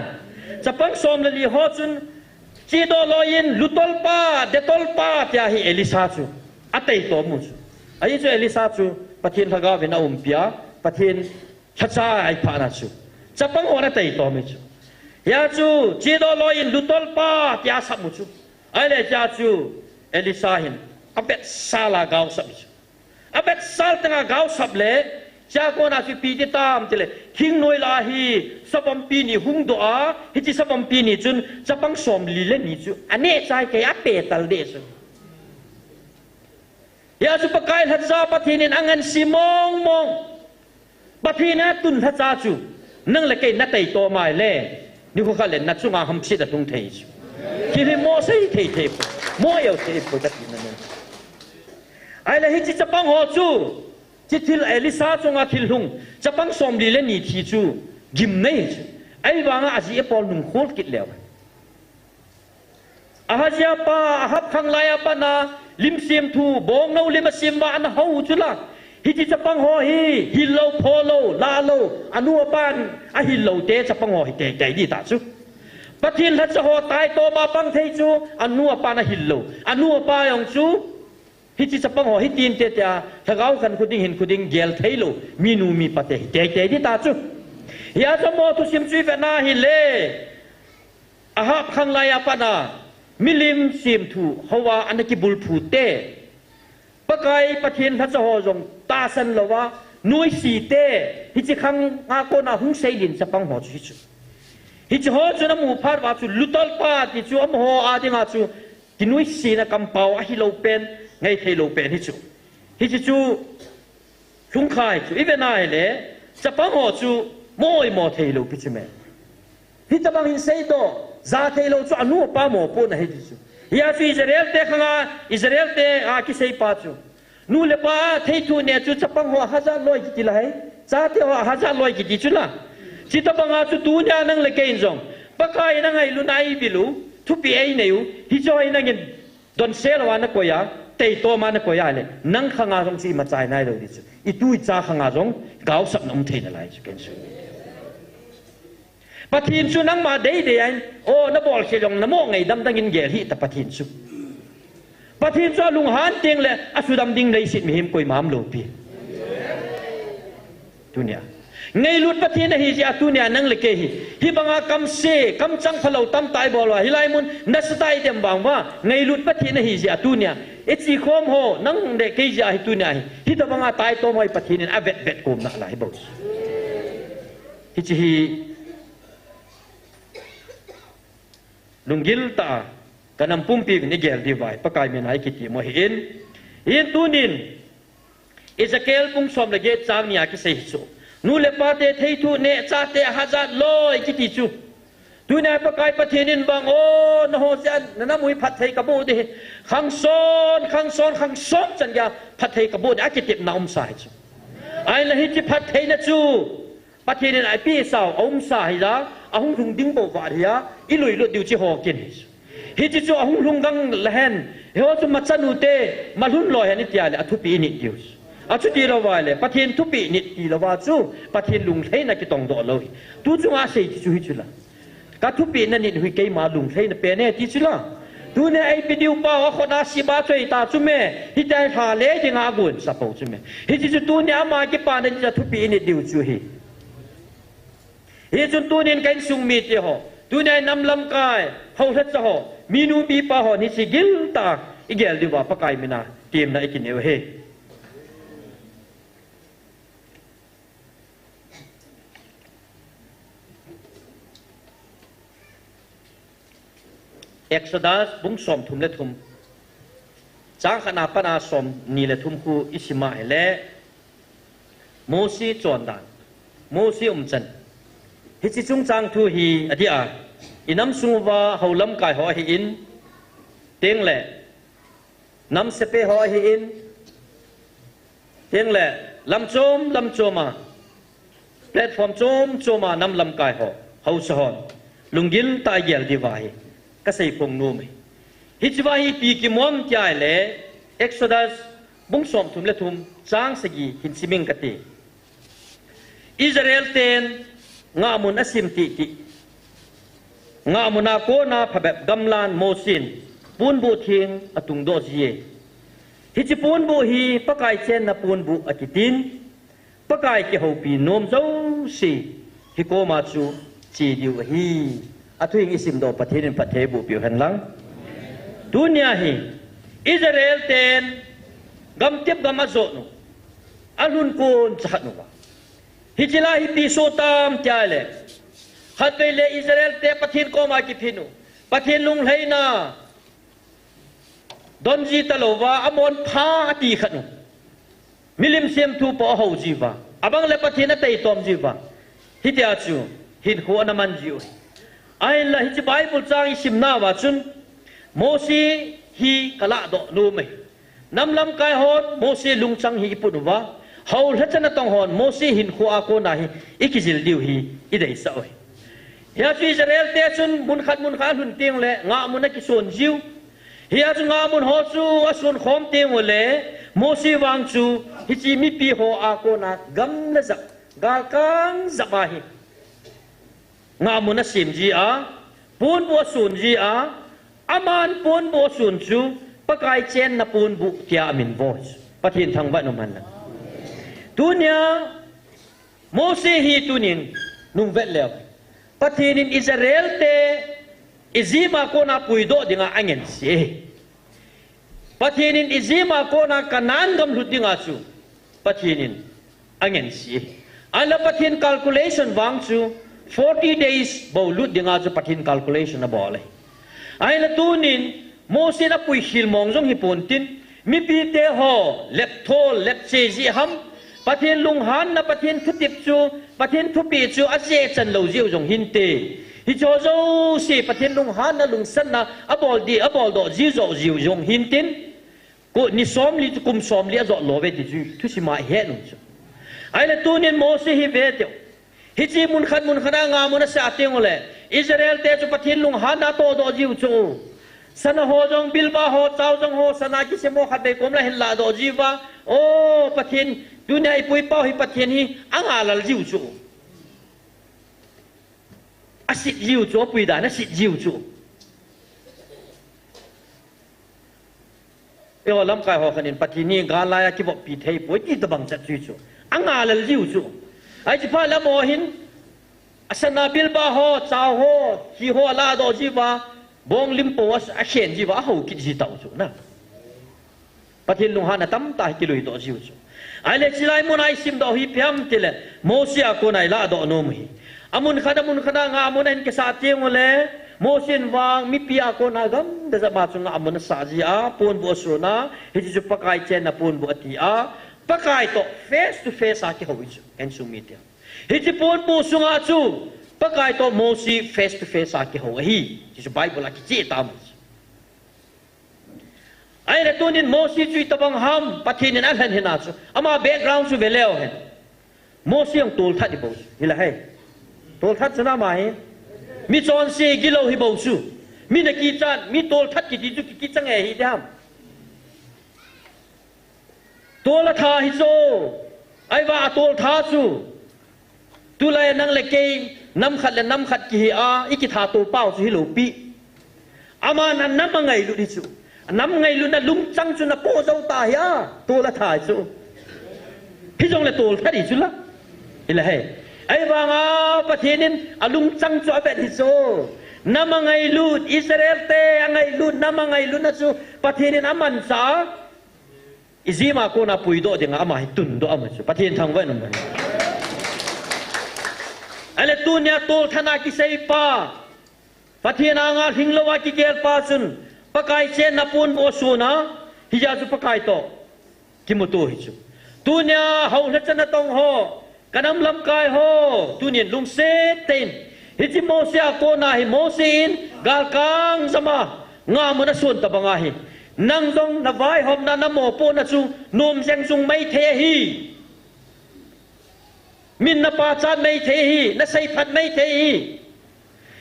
จะปังสมละลีฮอนจุนจีโดลอยินลุตอลปาเดตอลปาที่อาฮิเอลิซาจูอัตเตยตอมุจูไอ้จูเอลิซาจูปะเทนทากาเวน่าอุมเปียปะเทนชัดชาไอพานาจูจะปังหัวนั่นเตยตอมิจูยาจูจีโดลอยินลุตอลปาที่อาสับมุจูไอ้เลยยาจูเอลิซาหินอับเบตซาลากาวสับจูอับเบตซาลตั้งกาวสับเลยจากคนอาชีพปีติตามทีเลยคิงนวยลาฮีสับปีนี่หุ่งดัวฮิจิสับปีนี่จุนจะปังสมลีเลนี่จูอันนี้ใจแก่อัปเปตัลเดช ยาสุปกายทัศน์ปะทีนินอังเงินสีมองปะทีนะตุนทัศน์จูนั่งเลยกินนัดไตโตมาเล่นี่เขาเขาเล่นนัดสุงาหำสิตะตุงเทยจูคิดให้โมใส่เทยโมเอาเทยปกตินั่นเองไอ้ละฮิจิจะปังหัวจูจิตทิลเอลิซาจงอาทิลหุงจะปังสมดีเล่นนี่ทีจูกิมเนยไอ้วางอาจีเอปอลนุ่งโคตรกิดแล้วอาฮะจีปาอาฮับขังไลอาปานาลิมเซียมทูบองนูลิมเซียมวาอันเฮาจุละฮิจิจะปังหัวฮิลโลพอโลลาโลอนุปานอะฮิลโลเตจะปังหัวฮิเตใจดีตาจูปะทินทัศหัวตายโตมาปังเทจูอนุปานอะฮิลโลอนุปายองจูฮิจิจะปังหัวฮิตีนเตตยาถ้าเขาคันคุดิ้งเห็นคุดิ้งเกลเทโลมีนูมีปะเตใจดีตาจูยาจะมอทุสิมจุยเฟนาฮิเลอาฮับขังไลอาปานามิลิมเซียมทูฮาวาอันกิบุลพูเตปะไกปะเทียนทัศหอจงตาสันละวะนุยสีเตฮิจิขังอาโกนาหุงเซลินจะปังหอจุจุฮิจิหอจุนมูพาร์วาจุลุตลปาติจูอมหออาดิงาจูกินุยสีนะกัมปาวอะฮิโลเป็นไงเทโลเป็นฮิจิจูชุงไข่จูอีเวนายเลจะปังหอจูโมยโมเทโลพิจิเมฮิตบังฮินเซโตซาเทโลจูอนุปาโมปูนะฮิจิจูยาฟิอิสราเอลเตขังอิสราเอลเตอาคิเซปาจูนูเลปาเทตูเนจูจะปังหัวฮัจาลอยกิติละให้ซาเทหัวฮัจาลอยกิติจูละจิตบังอาจูตูญานังเลเกนจงปะกายนังไงลุนายบิลูทุปีเอเนยูฮิจอยนังเงินดอนเซลวานะโกยาเตยโตมานะโกยาเลยนังขังอาจงซีมาใจนายเราดิจูอีตุยจ้าขังอาจงกาวสับน้ำเทนอะไรจูเกนจูปะทีนชูนังมาเดียนโอ้นบอลเชียงนโมไงดำดังยินเกลฮิตปะทีนชูปะทีนชูลุงฮันเตียงเลยอสุดำดิ่งเลยสิมีหิมกุยมามโลปีตุเนียไงลุดปะทีนฮิจิอาตุเนียนังเลเกฮิฮิบังอาคัมเซคัมจังพลาวตั้มตายบอลวะฮิไลมุนนัสตายเต็มบางว่าไงลุดปะทีนฮิจิอาตุเนียเอจิคอมโฮนังเดเกจิอาฮิตุเนียฮิตบังอาตายโตมวยปะทีนอาเวทเวทกุมนักลายบอสฮิจิฮิลุงกิลตากันนำปุ่มปีกนี่เกลดีไว้ปะกายมีนายกิติมหินตูนินอิสเกลปุ่งสมละเกจางนี่อากิเซฮิจูนูเลปาเตเททูเนจาเตฮัจาลอยกิติจูตูนี่ปะกายปะเทนินบางโอ้นโฮเซนนั่นมุยพัดเทกบูดิขังซอนจันยาพัดเทกบูดิอากิติมนาอุมสายจูไอ้ละฮิจิพัดเทนะจูปะเทนินไอพี่สาวอุมสายละอาหุงลุงดิ้งบอกว่าเฮียอีลุยลุดดิวจีหอกินฮิจิจูอาหุงลุงกังละเห็นเฮาจุมาจันูเตมาลุ่นลอยอันนี้ที่อะไรทุปีนิดดิวอาชุดีละว่าเลยปะเทียนทุปีนิดดีละว่าจูปะเทียนลุงเทนักกิตองโดเลยตูจูอาเซจิจูฮิจุละกัทุปีนั่นนิดหุยเกยมาลุงเทนเปเน่จิจุละตูเนี่ยไอปิดิวป้าคนอาศิบาช่วยตาจุเมฮิใจหาเล่จิงอากุนสับปูจุเมฮิจิจูตูเนี่ยอามากิปานั่นจะทุปีนิดดิวจูฮิฮิจุนตูนินกันซุงมีเจหอตูเนี่ยนำลำกายเขาทัดจะหอมีนูบีปาหอนี่สิกิลตาอีเกลดีว่าปะกายมินาเตรียมนะไอกินเอวเฮเอ็กซ์ดัสบุ้งสมทุมเลทุมจางขณะปนาสมนี่เลทุมคูอิสิมาเอเลโมซีจวนดานโมซีจันฮิจิจุงจางทูฮีอดีอาอินำสุงวาเฮาลำกายหอฮีอินเตียงแหละนำเสเปหอฮีอินเตียงแหละลำโจมาแพลตฟอร์มโจมานำลำกายหอเฮาสหอนลุงกิลตายเยลดีวายก็ใส่พงนูมฮิจวาฮีปีกิมวมจ่ายแหละเอ็กโซดัสบุ้งสมทุมและทุมจางสกีหินซิมิงกติอิสราเอลเตนงามุนอสิมติงามุนาโกนาพแบบกำลานโมสินปูนบูทิงอตุงโดจีฮิจิปูนบูฮีปะกายเชนนาปูนบูอกิตินปะกายเกี่ยวปีโนมเจ้าสีฮิโกมาจูจีดิวฮีอทุยงอิสิมโดประเทศประเทศบุปิวหันหลังดุนยาฮีอิสราเอลเตนกำเทียบกำมาโซนุอาลุนโกนจัดนุวะฮิจิลาฮิปีโซตามเจ้าเลยขัดไปเลยอิสราเอลเตะประเทศก็มากิพินุประเทศลุงไหนา ดอนจีตะโลวาอมอนพาตีขันมิลิมเซียมทูปอหูจีวาอบังเลปะเทนเตยตอมจีวาฮิตยาจูฮิตหัวน้ำมันจิวไอ้ละฮิตไบเบิลจางอิสิมนาวาจุนโมซีฮีกะละดอนูเมนำลำกายฮอดโมซีลุงจังฮีปุ่นวาเฮาเฮจันตองฮอนโมซีหินขัวอาโกนาฮีอิกิจิลดิวฮีอิเดอิสาวยเฮียจูอิสราเอลเตจุนมุนขัดหุ่นเตียงเละงามุนนักส่วนจิวเฮียจูงามุนฮอจูอส่วนขอมเตียงเละโมซีวางจูฮิจิมิปีโฮอาโกนากัมละจักกากังจับาฮีงามุนนัสิมจีอาปูนบัวส่วนจีอาอามันปูนบัวส่วนจูปะกายเชนนับปูนบุกเทียมินโวชปะทินทางวัดนมันนะตุเนียโมเสฮีตุนินนุ่งเวทแล้วปะทินินอิสราเอลเตอิซิมาโกนาปุยโดดิงาอังเงินเสปะทินินอิซิมาโกนากันันกำลุดดิงาจูปะทินินอังเงินเสอันละปะทิน calculation วางจู40 days บ่ลุดดิงาจูปะทิน calculation นะบ่เลยอันละตุนินโมเสนะปุยหิลมองจงฮิปอนตินมีปีเตหอเล็บโทเล็บเจจีฮัมปะเทียนลุงฮันนะปะเทียนทุติบจูปะเทียนทุปีจูอาเจจันเหลาเจียวจงหินเตฮิโจโจสิปะเทียนลุงฮันนะลุงสันนะอบอลดีอบอลดอจีโจจิวจงหินตินกูนิสอมลิกุมสอมลิอจอโลเวติจูทุสิมาเฮนุจูไอ้ละตูนินโมเสฮิเวเตวฮิจิมุนขันงามุนเสอาเตียงเลยอิสราเอลเตจูปะเทียนลุงฮันนะโตดอจิวจูสนาโฮจงบิลบาโฮเจ้าจงโฮสนากิเสโมขัดเบกมละเห็นลาดอจีวาโอ้ปะเทียนดูเนี่ยไอ้ปุยเป้าให้ปะเทียนฮีอังอาลจิวจูอาศิจิวจูปุยดานะศิจิวจูเอวลำกายหอขันินปะเทียนนี่กาลายกิบปีเทยปุยกิตบังจัดจิวจูอังอาลจิวจูไอ้จิพาละโมหินสนาบิลบาโฮเจ้าโฮฮีโฮลาดอจีวาบงลิมโปสอาเขียนจีว่าเขาคิดจีเต่าจูนะปะเทียนลุงฮานะตั้มตากิลุยต่อจิวจูไอเล็กสิไลมุนไอซิมดอฮิพยามติเลโมเสียคนไอละดอโนมีอามุนขดางามุนเอ็นเกษาเตียงวะเลโมเสียนวางมิพิอาคนอากัมเดจะมาจุงอามุนสาจีอาปูนบัวสุนาฮิจิจุปะกายเจนปูนบัวตีอาปะกายโตเฟสทูเฟสอาคิฮวิจูเอ็นซูมิเตียฮิจิปูนบัวสุงอาจูปะกายโตโมซีเฟสทูเฟสอาคิฮวฮีจิจุไบเบิลอาคิเจตามไอ้เรื่องนี้โมเสสจุยตะบังฮัมปะเทนินอัลเห็นอาจูอามาแบ็กกราวด์จูเวลเลวเห็นโมเสสยังตูลทัดอีบ่จูนี่แหละเฮ้ตูลทัดจะน่ามาเห็นมีจอนเซกิโลฮิบ่จูมีนักกีฬามีตูลทัดกี่ทีจูกี่จังเอ๋ฮิดามตูลท่าฮิโซไอ้ว่าตูลท่าจูตูเลยนั่งเล็กเกย์น้ำขัดกี่อาอีกิท่าตูเป้าจูฮิโลปีอามานั่นน้ำมังไงลุดิจูน้ำไงลุนลุงจังจุนโปเจ้าตายตัวละถ่ายจูพี่จงเลยตัวทัดอีจุละนี่แหละไอ้บางประเทศนี้ลุงจังจูแบบนี้จูน้ำไงลุนอิสราเอลเตะไงลุนน้ำไงลุนนะจูประเทศนี้น้ำมันซาอิซิมาโกนาปุยโดเดงอามาให้ตุนโดอามาจูประเทศทางเวนุมันไอ้เรื่องตัวเนี้ยตัวธนาคิเซป้าประเทศนางาหิงลวากิเกลป้าจุนปะกายเชนนับปูนโอสูนะฮิจาจุปะกายโตกิมุตุฮิจูตุเนียเขาเล็ดจะต้องห่อกันน้ำลำกายห่อตุเนียลุงเซตินฮิจิโมเสียโกนาฮิโมเซีนกาลกังสมางามันส่วนตะบังอาฮินังจงนบายหอมนันโมปูนจูนุ่มเซงจุงไม่เทฮีมินนปาจานไม่เทฮีนใส่ผัดไม่เทฮี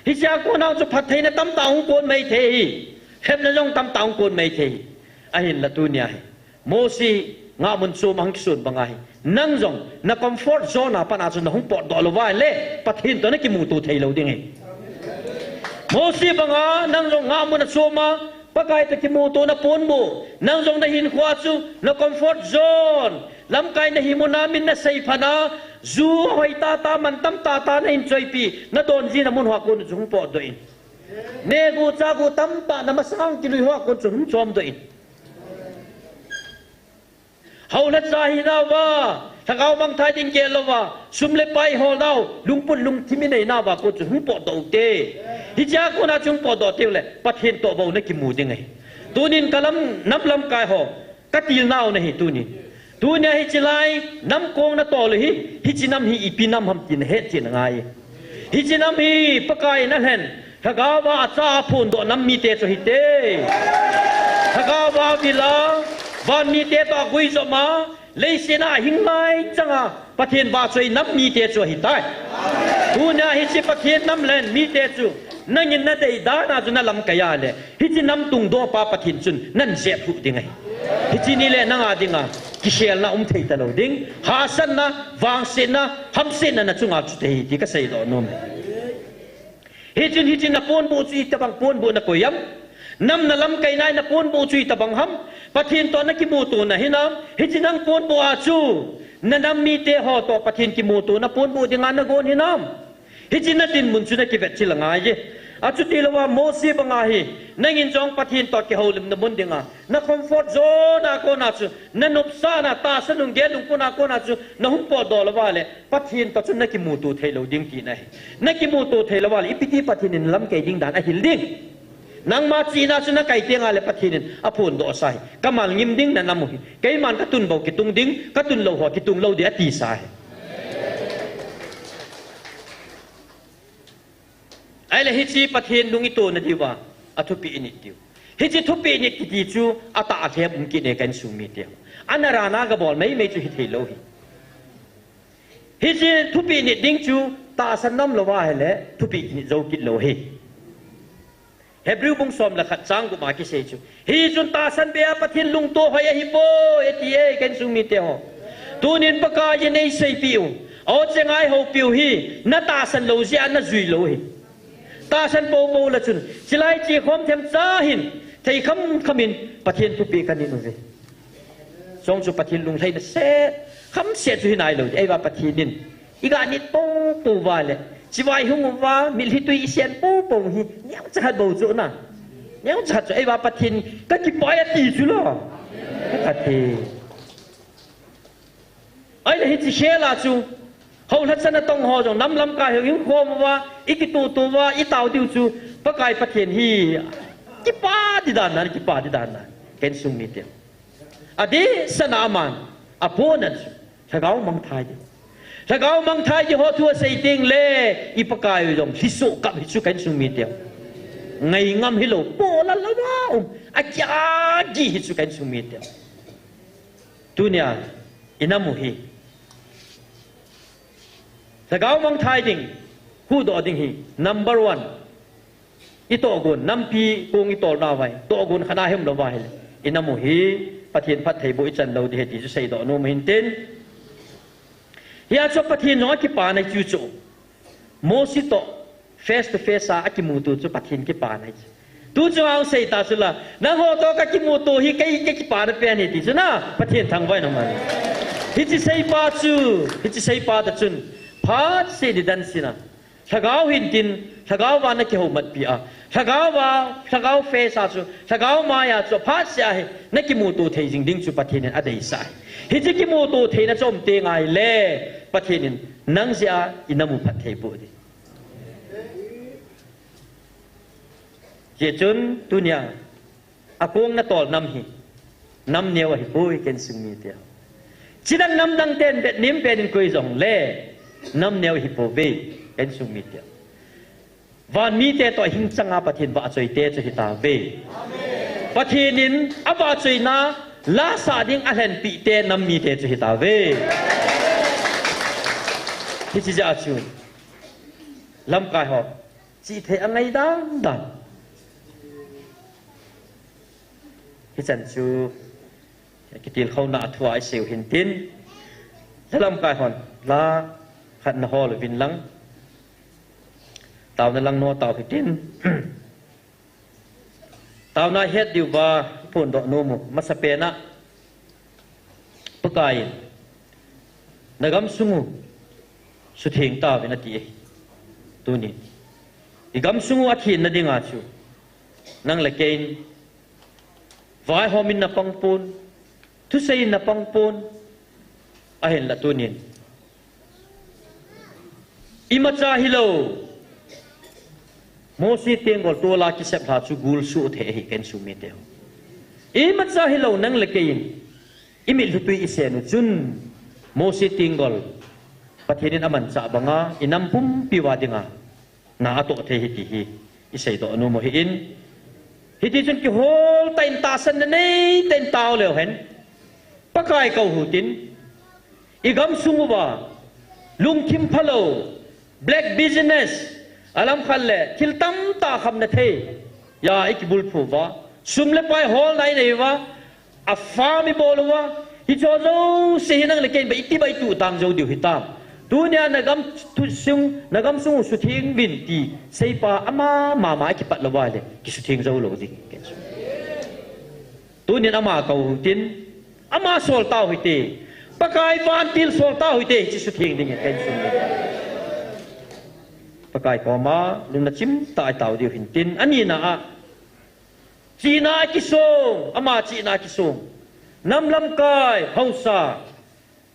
ฮิจาโกนาจุผัดเทนตั้มตาหุโกนไม่เทฮีเห็นนั่นยองตำตาองคนไม่เทไอ้เห็นละตัวเนี่ยโมซีงามันโซมังคิสุนบังไงนั่งจงนักคอมฟอร์ตโซนปนาจุนหุ่นปอดดอลวายเล่ปะทินตัวนั้นกิมูตัวเทเราดิ้งไงโมซีบังนั่งจงงามันโซมาปะไก่ตะกิมูตัวนับปนบูนั่งจงได้หินขวาจูนักคอมฟอร์ตโซนลำไก่ในหิมุนามินนัใส่พนาจูหอยตามันตั้มตาในหินใจปีนัดโดนจีนมุนหัวคนจุงปอดด้วยเนกูจากูตั้มตานมาสร้างกิลุยหัวคนจุนจอมด้วยเขาเล็ดใจนะว่าถ้าเขาบางไทยดิงเกลว่าสุมเล็บไปหัวเราลุงปุ่นลุงที่ไม่ได้น่าว่าคนจุนปอดตัวเตฮิจากูน่าจุงปอดตัวเตเลยประเทศตัวบ่าวนักกิมูยังไง tu nin kalam nam lam kai ho katil nau na hi tu ni tu nya hi chilai nam kong na to le hi chinam hi ipinam ham tin he chin ngai hi chinam hi pakai na hen thagawa cha phun do nam mi te cho hi te thagawa bila van mi te to gui zo ma leisena hingai changa pathian ba choi nam mi te cho hi tai tu nya hi chi pathian nam len mi te chu nangin na dei da na juna lam kaya le hi chi nam tung do pa pathin chun nan je phu dingai hi chi ni le nanga dinga kishel na thei ta lo ding ha san na wang sen na ham sen na chunga chu te hi ka sei do nom hi chin na pon bu chi ta bang pon bu na koyam nam na lam kai nai na pon bu chi ta bang ham pathin to na ki mu tu na hinam hi chin nang pon bu a chu na nam mi te ho to pathin ki mu tu na pon bu dinga na gon hinam hi chin na tin mun chu na ki vet chi langa ye achu ti lawa mo si banga hi nangin jong pathin to ki holim na mun dinga na comfort zone a ko na chu na nup sa na ta sanung ge lung puna ko na chu na hum po do lawa le pathin to chu na ki mu tu thelo ding ki na na ki mu tu thelo wal ipiti pathin in lam ke ding dan a hil ding nang ma chi na chu na kai tenga le pathin in apun do sai kamal ngim ding na namu hi kai man ka tun bo ki tung ding ka tun lo ho ki tung lo de ati sai ai le hi chi pathin lung ito na diwa athupi init tiu hi chi thupi init ki ti chu ata athe bum ki ne kan sumi tiu anara na ga bol mai chu hi thelo hi hi chi thupi init ding chu ta san nam lo wa hele thupi init zo ki lo hi Hebrew bung som la khat chang ku ma ki se chu hi chun ta san be pathin lung to hoya hi bo eti e kan sumi tiu tunin paka ye nei sei piu o chengai ho piu hi na ta san lo zia na zui lo hi ta san po mo la chun chilai chi khom them cha hin thei khamin pathian thu pi kan ni no ve song chu pathian lung thai na se kham se chu hinai lo ai wa pathian nin iga ni po po wa le chiwai hung wa mil hi tui isen po po hi nyang cha bo chu na nyang cha chu ai wa pathian ka ki pai ati chu lo ka thi ai le hi chi shela chu hầu hết sân tông hồ rồi năm năm cái hình khom wa ikitu wa itau diu chu pakai pathian hi kipa di dan na ken sung mi te adi sanaman aponan thagau mang thai ji ho thua sei ting le ipakai jom hisu kap hisu ken sung mi te ngai ngam hi lo po la la wa acha ji hisu ken sung mi te dunia inamu hi Thagau mang thai ding hu do ding hi number 1 ito gun nampi kung ito na vai to gun khana hem lo vai inamu hi pathian phat thei bo chan lo di heti chu sei do no min ten hiya cho pathian no ki pa nai chu chu mo si to face to face a ki mu tu chu pathian ki pa nai tu chu ang sei ta chu la na ho to ka ki mu tu hi kai ki pa na pe ni ti chu na pathian thang vai no ma hi chi sei pa da chun Phát sĩ đi đan xin à, thagao hin tin, thagao van na ki ho mat pi a, thagao fe sa chu, thagao ma ya chu phát sĩ a, na ki mu tu thei jing ding chu pathin a dei sai, hi chi ki mu tu thei na chom te ngai le, pathin nang sia inamu phat thei bu di. Je chun dunia, akong na tol nam hi, nam neo hi boy ken sung mi tia, chidang nam dang ten bet nim pen koi zong le. Nam neo hi po ve en sung mi te van mi te to hing changa pathin ba choi te chu hi ta ve pathin in aba choi na la sa ding a hlen pi te nam mi te chu hi ta ve hi chi ja chu lam kai ho chi the angai dan hi chan chu ki til khau na thua ai seu hin tin lam kai hon la khát na ho le vin lang tàu na lang no tàu hi tin tàu na het diu ba phun do no mu masape na pakai nagam sungu su theng ta ve na ti tu ni igam sungu a thin na dinga chu nang la kein vai homin na pangpun tu sei na pangpun a hen la tu ni imacha hilo mosi tengol to la ki sep tha chu gul su the hi ken su mi te imat sa hilaw nang lakayin imil hutui isenu chun mosi tinggol pathinin aman sa abanga inampum piwadinga na ato the hiti isay do anu mo hiin hiti chun ki hol tain tasan na nei tain tao leo hen pakai kau hutin igam sumuba lungkim phalo black business alam khalle kiltam ta kham na the ya ikbul phuwa sumle pai hol nai nei wa afami bolwa hi jozo sehinang leken ba iti ba itu tang jo diu hitam dunia nagam sung suthing binti seipa ama mama ki patlawa le ki suthing zo lo di dunia ama kau tin ama sol tau hite pakai van til sol tau hite ki suthing ding ken sung pakai ko ma lung na chim tai tau diu hin tin ani na a China kisong ama China kisong nam lam kai hausa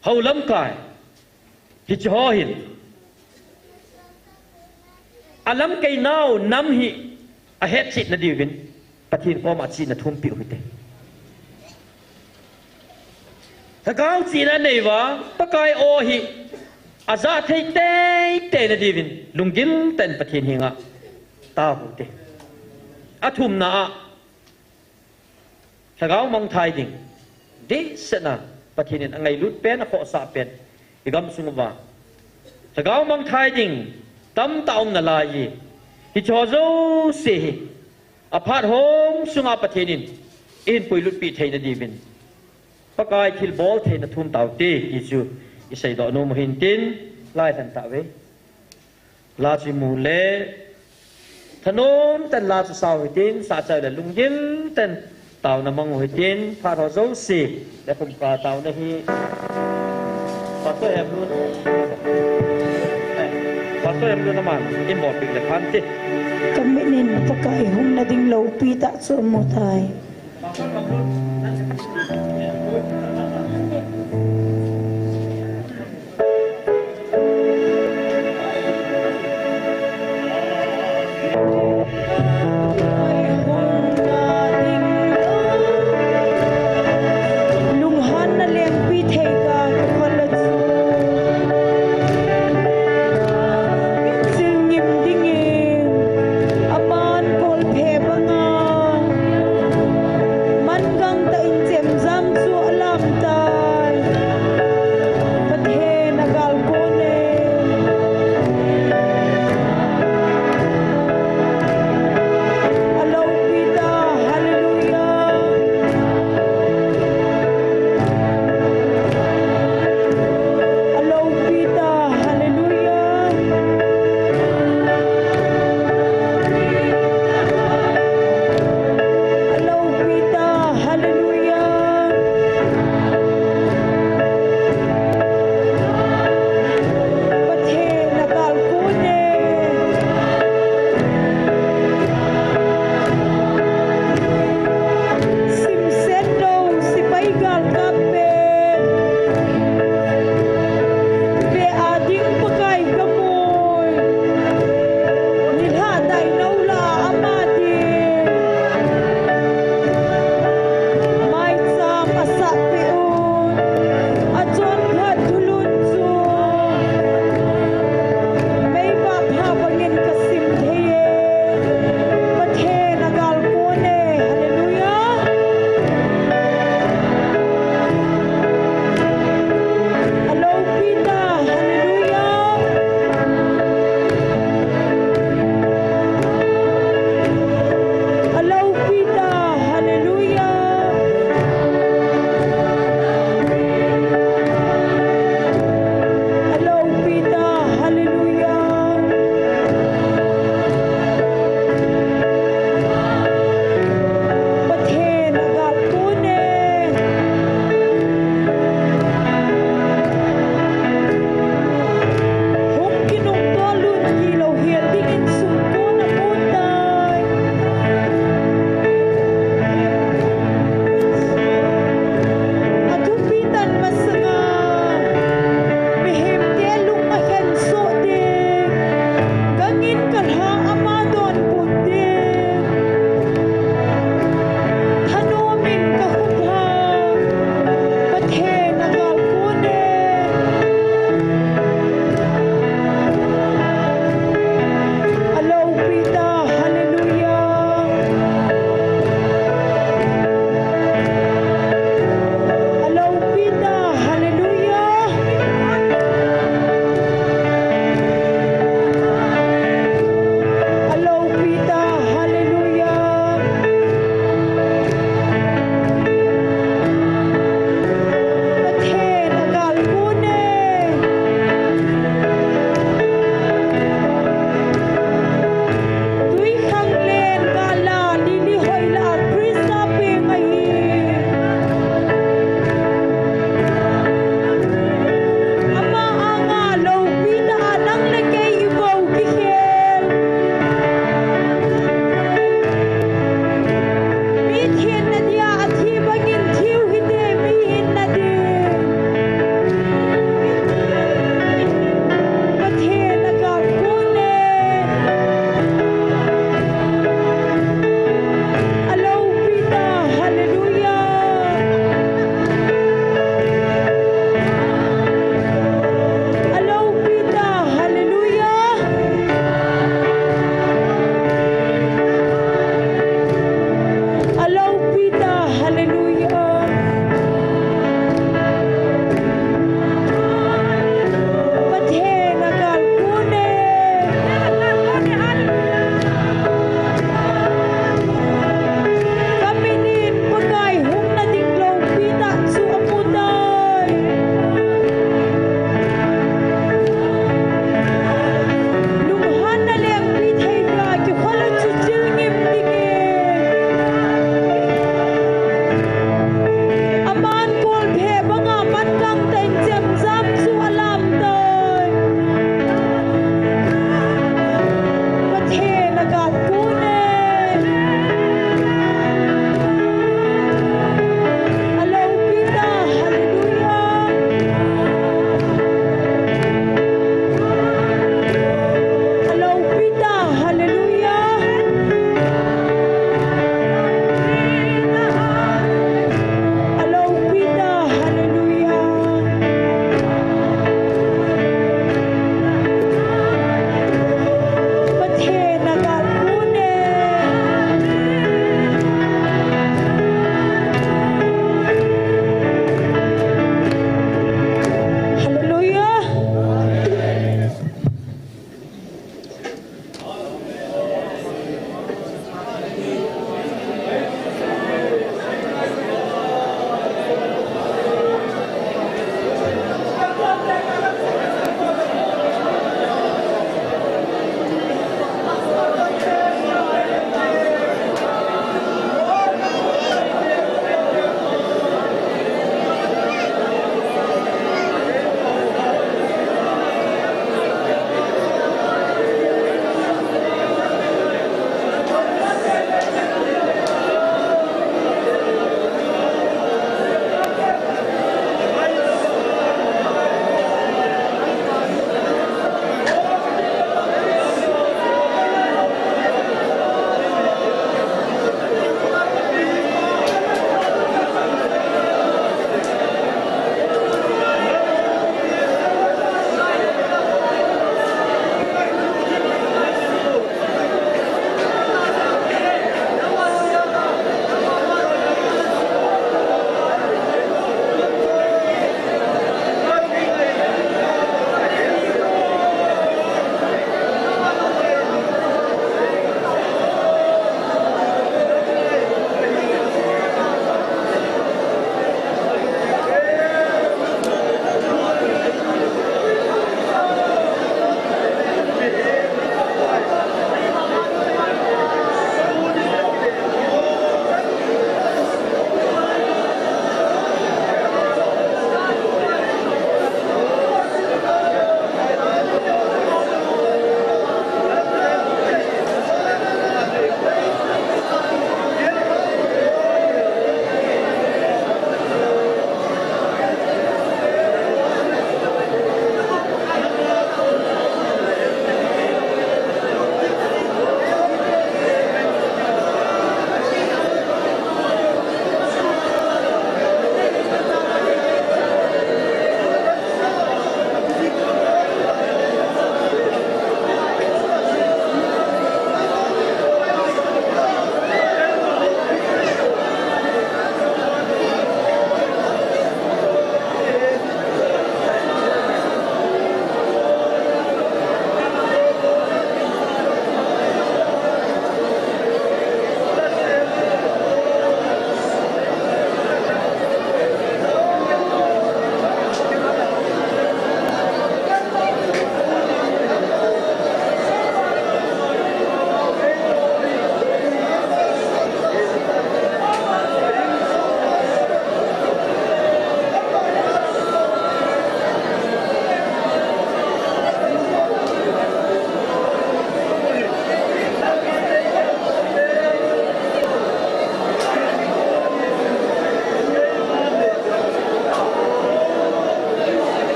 hau lam kai hi chohin alam kai nau nam hi a het chit na divin pathin ko ma chi na thum pi hute thakau chi na nei wa pakai o hi aza thei te na divin lungil ten pathin hinga ta hute athum na thakau mong thai ding de sena pathinin angai lut pen a kho sa pen igam sungwa thakau mong thai ding tam taum na la yi hi chozo se apart home sunga pathinin in puilut pi theina divin pakai thil bol theina thum tau te isu isai do no mohin tin lai than ta ve la chi mu le thanom tan la chu sau tin sa cha le lunggil tan tàu na mong hồi tiên pha thọ dấu xì để cùng cả tàu na hi và tôi em luôn mà in bỏ bị là phan chứ kami nin pakai hum na ding low pi ta so mo thai Hãy subscribe cho kênh Ghiền Mì Gõ để không bỏ lỡ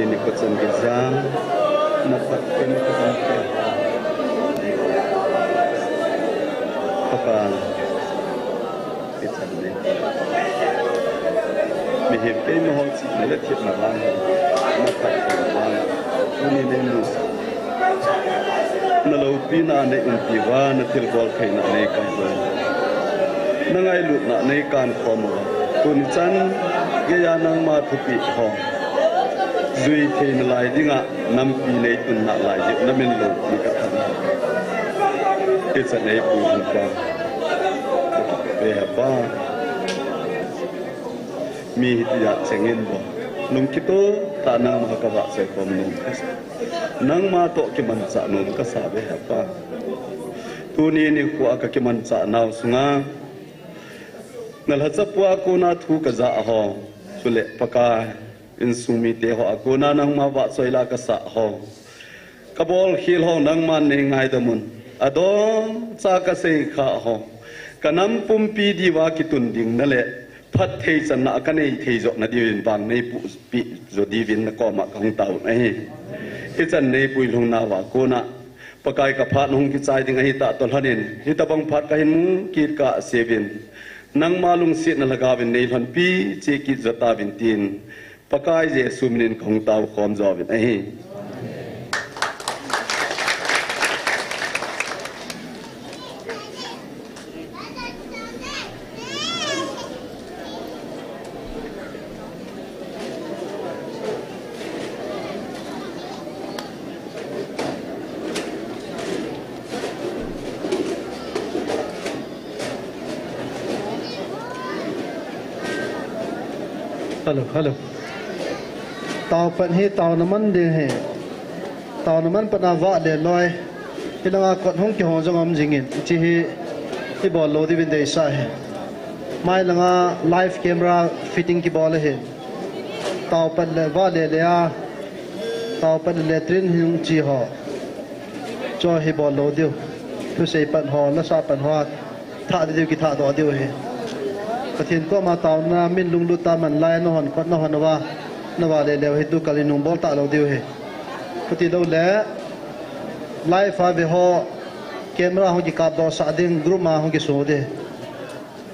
ni kutsan gizang napat kami kesampai papan itu ni mihip kay mahal si nalatip na lang napat lang ini nenus nalaupi na anay umpiwa na tilbol kay na anay kaibay nangai lut na anay kan komo kunchan gaya nang matupi ho zui thei na lai dinga nampi nei tun na lai je namin lo ni ka than it's an ape in ka be ba mi hitiya chengin bo nung kito ta nang makakawa sa kom nung kas nang ma to ki man sa nung ka sa be ba tuni ni ku aka ki man sa naw sunga nalhatsapwa ko na thu ka za ho sule paka in sumi te ho akuna nang ma wa soila ka sa ho kabol khil ho nang man ne ngai da mun adon cha ka se kha ho kanam pumpi diwa ki tun ding na le phat thei chan na ka nei thei zo na divin bang nei pu pi zo divin na ko ma kong tau nei ki chan nei pui lung na wa ko na pakai ka phat hong ki chai ding hi ta tol hanin hi ta bang phat ka hin mu ki ka sevin nang malung sit na lagawin nei han pi che ki zata vin tin pakai je sumnin kong tau khom zo vin ai hello tàu phận hi tàu nó mắn đi hè tàu nó mắn bận vạ để loi thì là còn không kiểu trong âm gì nghìn chỉ hi bỏ lô đi bên đây sai mai là live camera fitting cái ball hè tàu bận là vạ để à tàu bận là train hung chỉ họ cho hi bỏ lô điêu cứ xây bận họ nó sao bận họ thả điêu cái thả đó điêu hèกระเทียนก็มาตาวนามินลุงลุตามันไล่นอนก็นอนนว่าเลยแล้วให้ดูกาลินุงบอลตาเราเดียวเฮกระเทียนเราแล้วไล่ฟ้าไปห่อเกมเราห้องกิกาบดอสาดิงกรุ๊ปมาห้องกิสูเด